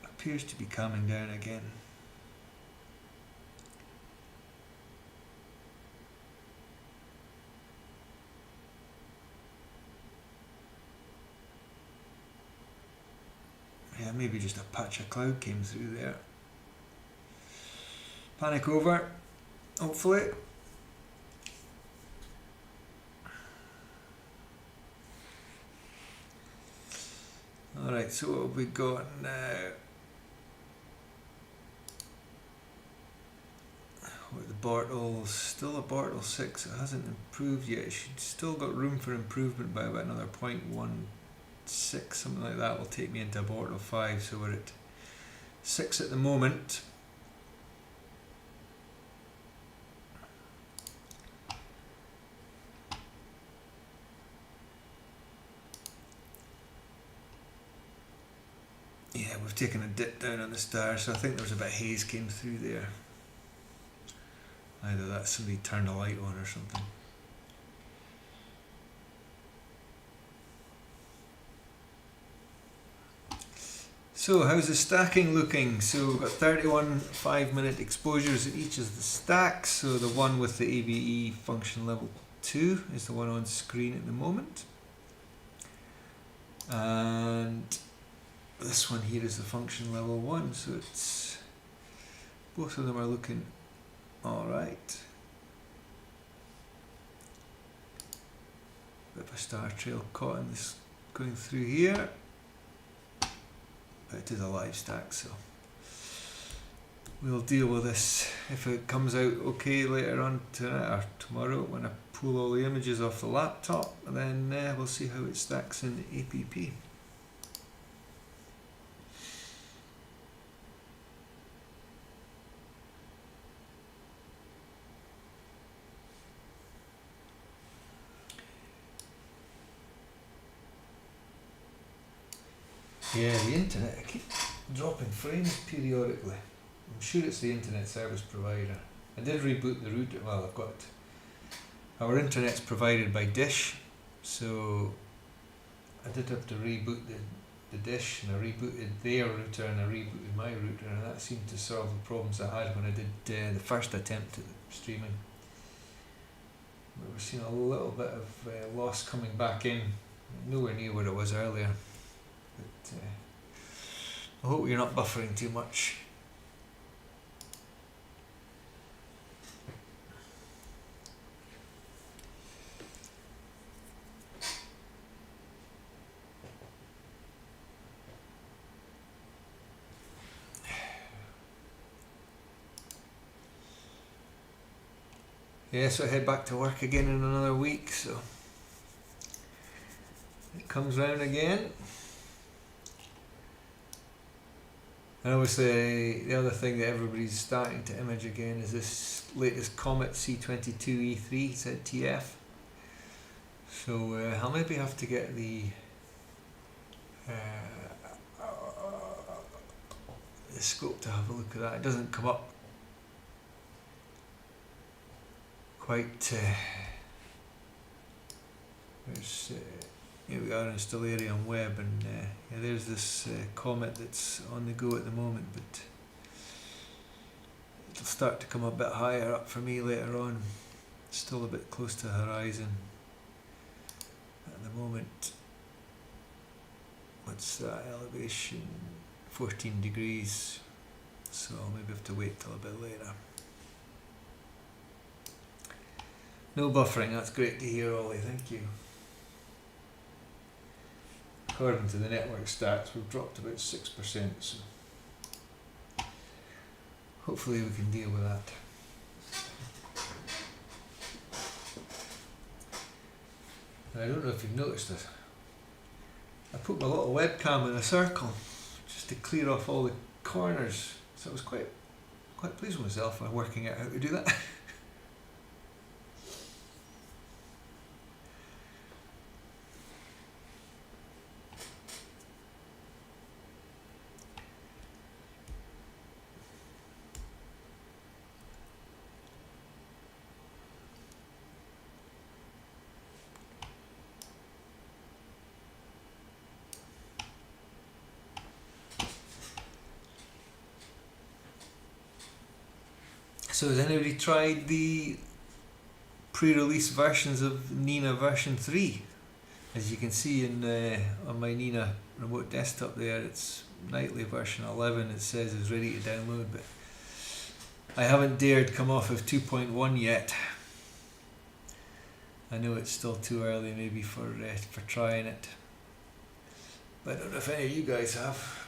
Appears to be calming down again. Yeah, maybe just a patch of cloud came through there. Panic over, hopefully. Alright, so what have we got now? What, the Bartles, still a Bartle 6, it hasn't improved yet. It should still got room for improvement by about another 0.16, something like that will take me into a Bartle 5, so we're at 6 at the moment. Yeah, we've taken a dip down on the stars, so I think there was a bit of haze came through there. Either that somebody turned a light on or something. So how's the stacking looking? So we've got 31 5-minute exposures at each of the stacks. So the one with the ABE function level 2 is the one on screen at the moment. And this one here is the function level 1, so it's both of them are looking alright. Bit of a star trail caught in this going through here. But it is a live stack, so we'll deal with this if it comes out okay later on tonight or tomorrow when I pull all the images off the laptop, and then we'll see how it stacks in APP. Yeah, the internet, I keep dropping frames periodically. I'm sure it's the internet service provider. I did reboot the router. Well, I've got our internet's provided by Dish, so I did have to reboot the dish, and I rebooted their router and I rebooted my router, and that seemed to solve the problems I had when I did the first attempt at streaming. But we're seeing a little bit of loss coming back in, nowhere near where it was earlier. But I hope you're not buffering too much. Yeah, so I head back to work again in another week, so it comes round again. And obviously the other thing that everybody's starting to image again is this latest Comet C22E3 ZTF. So I'll maybe have to get the scope to have a look at that. It doesn't come up quite. Here we are in Stellarium Web, and yeah, there's this comet that's on the go at the moment, but it'll start to come a bit higher up for me later on. Still a bit close to the horizon at the moment. What's that elevation? 14 degrees, so I'll maybe have to wait till a bit later. No buffering, that's great to hear, Ollie, thank you. According to the network stats, we've dropped about 6%, so hopefully we can deal with that. And I don't know if you've noticed this, I put my little webcam in a circle just to clear off all the corners, so I was quite pleased with myself by working out how to do that. So has anybody tried the pre-release versions of Nina version 3? As you can see in on my Nina remote desktop there, it's nightly version 11, it says is ready to download, but I haven't dared come off of 2.1 yet. I know it's still too early maybe for trying it, but I don't know if any of you guys have.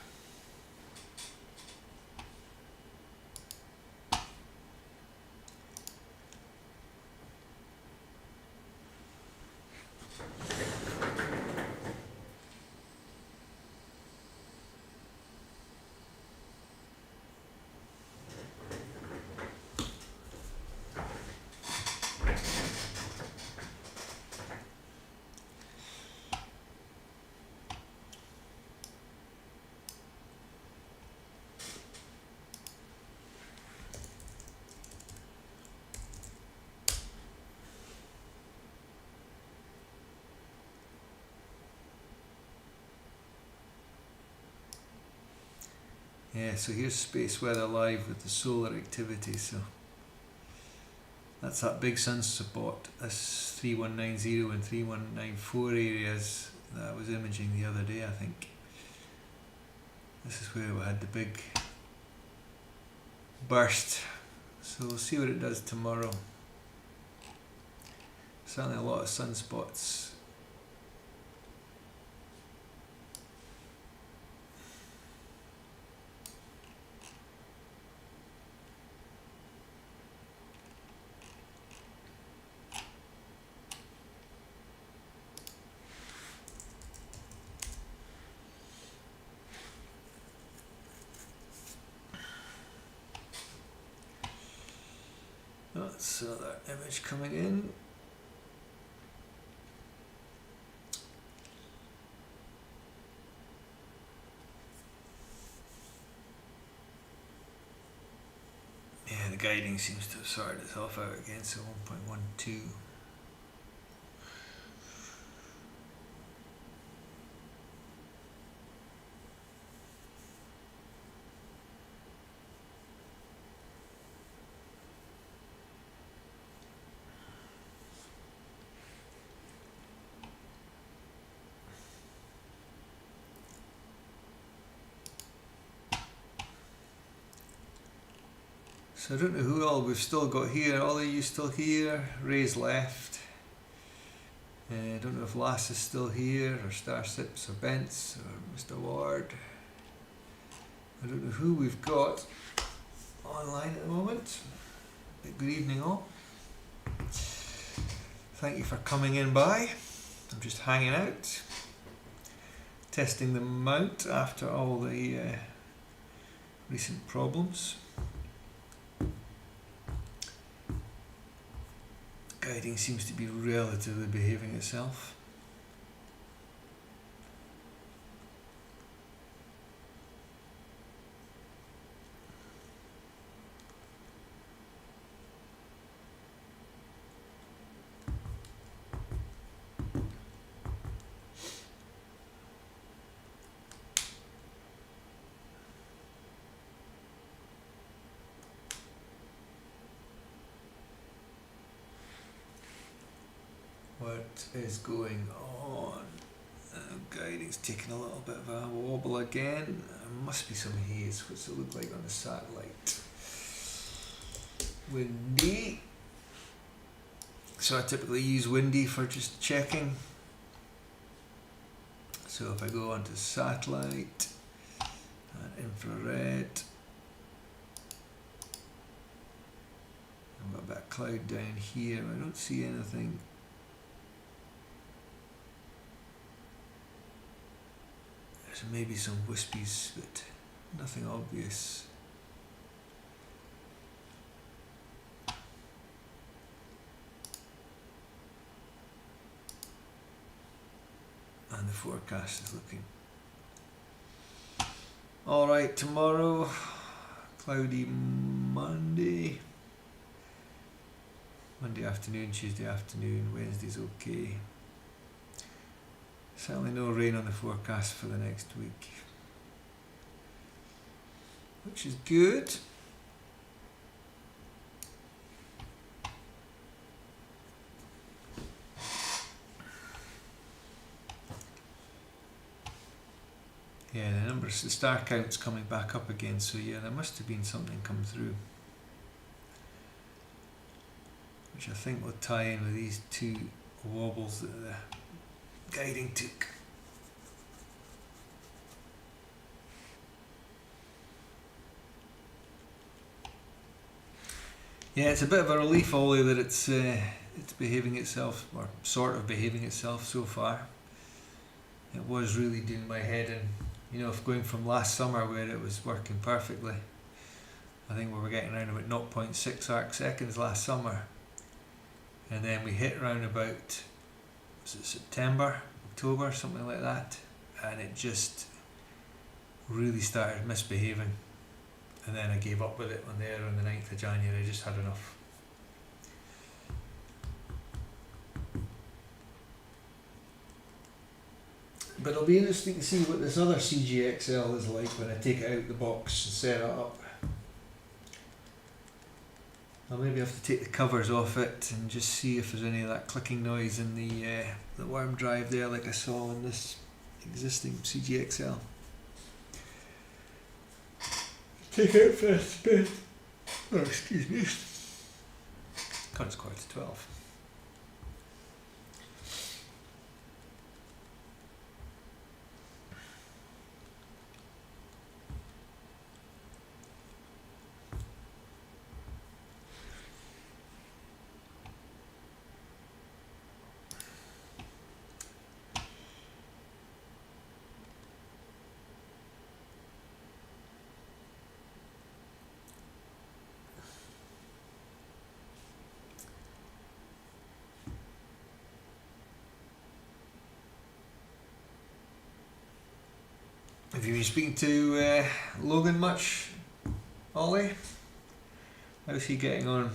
Yeah, so here's space weather live with the solar activity. So that's that big sunspot. That's 3190 and 3194 areas that I was imaging the other day, I think. This is where we had the big burst. So we'll see what it does tomorrow. Certainly a lot of sunspots. So that image coming in. Yeah, the guiding seems to have sorted itself out again, so 1.12. So I don't know who all we've still got here. All of you still here? Ray's left. I don't know if Lass is still here, or Starsips, or Bents, or Mr. Ward. I don't know who we've got online at the moment. But good evening all. Thank you for coming in by. I'm just hanging out, testing the mount after all the recent problems. Guiding seems to be relatively behaving itself. What is going on? Guiding's taking a little bit of a wobble again. There must be some haze. What's it look like on the satellite? Windy. So I typically use windy for just checking. So if I go onto satellite and infrared, I've got that cloud down here. I don't see anything. There's maybe some wispies, but nothing obvious. And the forecast is looking alright tomorrow. Cloudy Monday. Monday afternoon, Tuesday afternoon, Wednesday's okay. Certainly no rain on the forecast for the next week, which is good. Yeah, the star count's coming back up again, so yeah, there must have been something come through, which I think will tie in with these two wobbles that the guiding took. Yeah, it's a bit of a relief, Ollie, that it's behaving itself, or sort of behaving itself so far. It was really doing my head in, you know, going from last summer where it was working perfectly. I think we were getting around about 0.6 arc seconds last summer, and then we hit around about, was it September, October, something like that, and it just really started misbehaving, and then I gave up with it on there on the 9th of January. I just had enough. But it'll be interesting to see what this other CGX-L is like when I take it out of the box and set it up. I'll maybe have to take the covers off it and just see if there's any of that clicking noise in the worm drive there, like I saw in this existing CGX-L. Take it out first, bit. Oh, excuse me. God, it's 11:45. Have you been speaking to Logan much, Ollie? How's he getting on?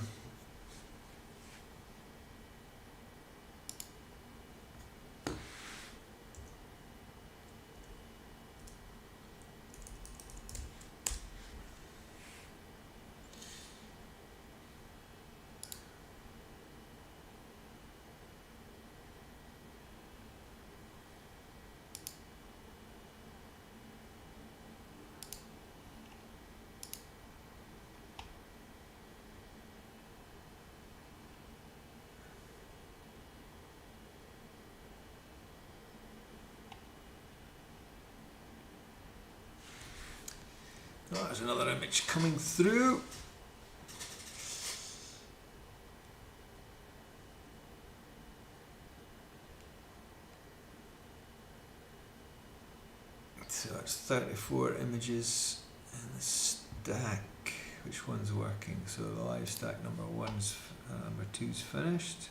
Oh, there's another image coming through. So it's 34 images in the stack. Which one's working? So the live stack number 2's finished.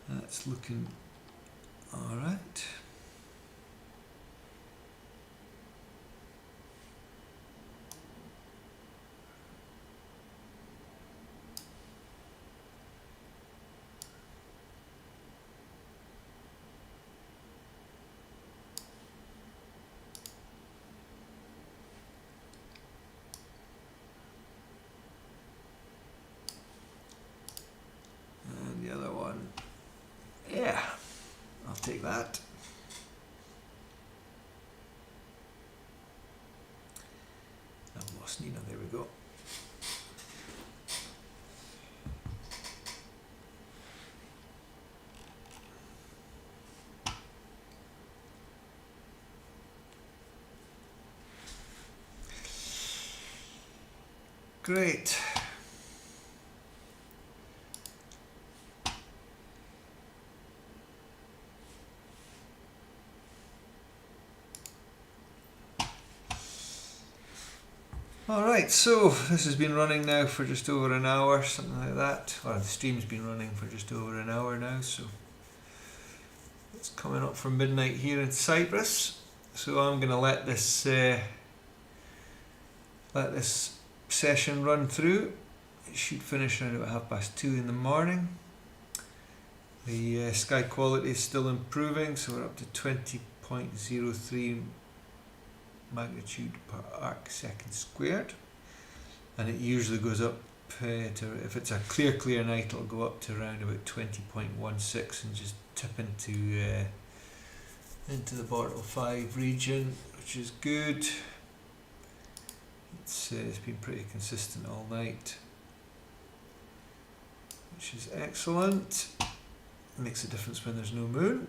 That's looking alright. The other one, yeah, I'll take that. I've lost Nina, there we go. Great. Alright, so this has been running now for just over an hour, something like that. Or the stream's been running for just over an hour now, so it's coming up for midnight here in Cyprus. So I'm going to let this session run through. It should finish around about 2:30 in the morning. The sky quality is still improving, so we're up to 20.03 magnitude per arc second squared, and it usually goes up to, if it's a clear night, it'll go up to around about 20.16 and just tip into the Bortle 5 region, which is good. It's been pretty consistent all night, which is excellent. It makes a difference when there's no moon.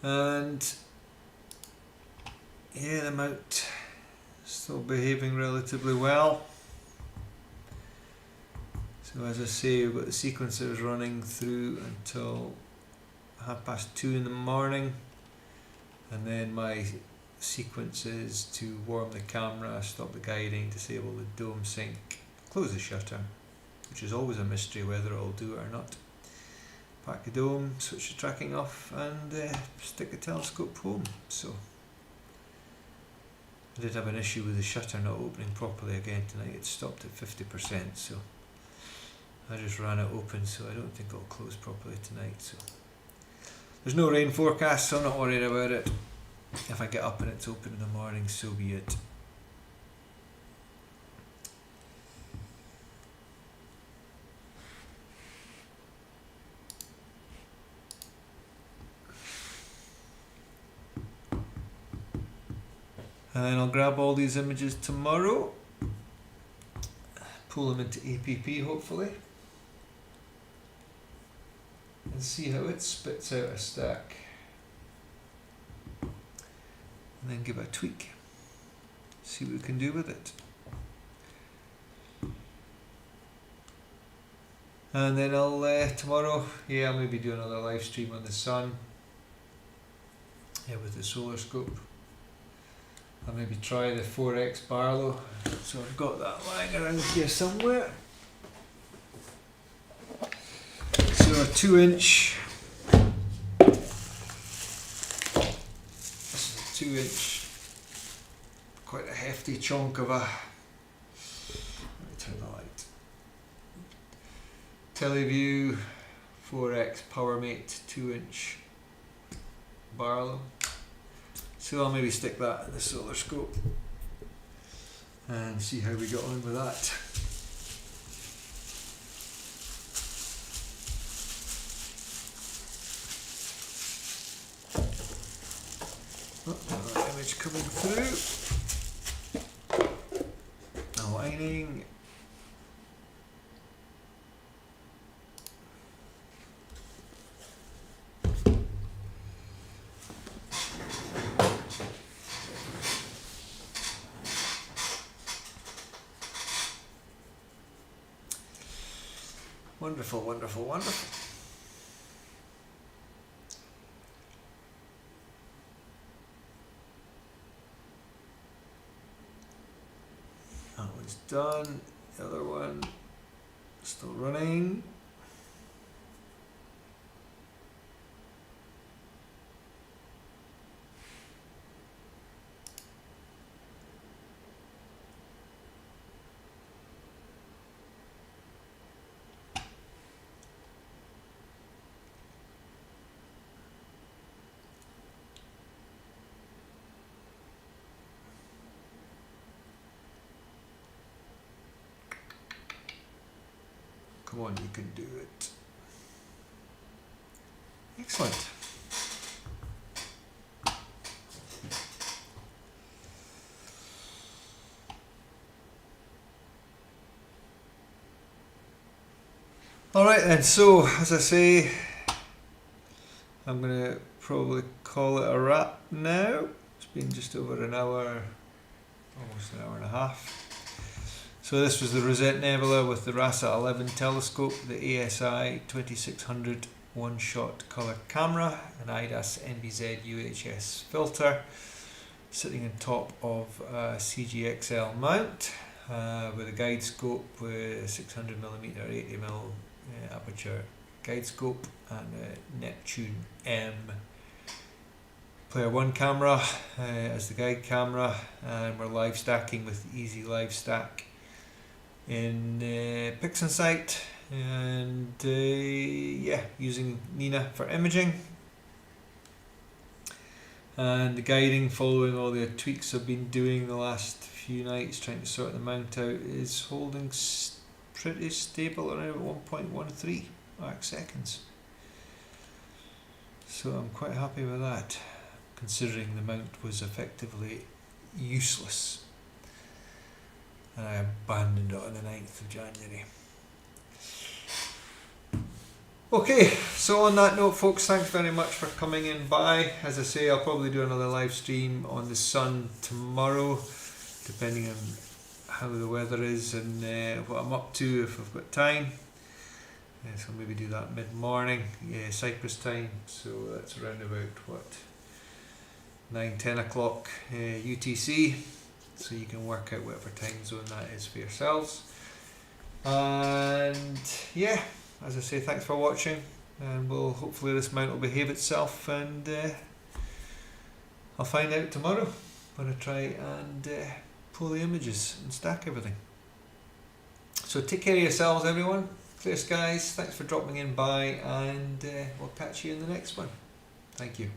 And yeah, the mount still behaving relatively well. So as I say, we've got the sequencers running through until 2:30 in the morning, and then my sequence is to warm the camera, stop the guiding, disable the dome sync, close the shutter, which is always a mystery whether it'll do it or not. Pack the dome, switch the tracking off, and stick the telescope home. So I did have an issue with the shutter not opening properly again tonight. It stopped at 50%, so I just ran it open, so I don't think it'll close properly tonight. So there's no rain forecast, so I'm not worried about it. If I get up and it's open in the morning, so be it. And then I'll grab all these images tomorrow, pull them into APP hopefully, and see how it spits out a stack. And then give it a tweak, see what we can do with it. And then I'll tomorrow, I'll maybe do another live stream on the sun, with the solar scope. I'll maybe try the 4x Barlow, so I've got that lying around here somewhere. So a 2-inch, this is a 2-inch, quite a hefty chunk of a, let me turn the light, Teleview 4x PowerMate 2-inch Barlow. So I'll maybe stick that in the solar scope and see how we got on with that. Oh, another image coming through. Aligning. Wonderful, wonderful, wonderful. That one's done. The other one still running. Come on, you can do it. Excellent. Alright then, so as I say, I'm going to probably call it a wrap now. It's been just over an hour, almost an hour and a half. So this was the Rosette Nebula with the RASA 11 telescope, the ASI2600 one-shot colour camera, an IDAS NBZ UHS filter, sitting on top of a CGX-L mount with a guide scope with 600mm 80mm aperture guide scope, and a Neptune M Player 1 camera as the guide camera, and we're live stacking with Easy Live Stack in PixInsight, and yeah, using Nina for imaging, and the guiding, following all the tweaks I've been doing the last few nights trying to sort the mount out, is holding pretty stable around 1.13 arc seconds, so I'm quite happy with that, considering the mount was effectively useless and I abandoned it on the 9th of January. Okay, so on that note folks, thanks very much for coming in by. As I say, I'll probably do another live stream on the sun tomorrow, depending on how the weather is and what I'm up to, if I've got time. So maybe do that mid-morning, Cyprus time, so that's around about what, 9-10 o'clock UTC, so you can work out whatever time zone that is for yourselves. And yeah, as I say, thanks for watching, and hopefully this mount will behave itself, and I'll find out tomorrow when I try and pull the images and stack everything. So take care of yourselves everyone, clear skies, thanks for dropping in by, and we'll catch you in the next one. Thank you.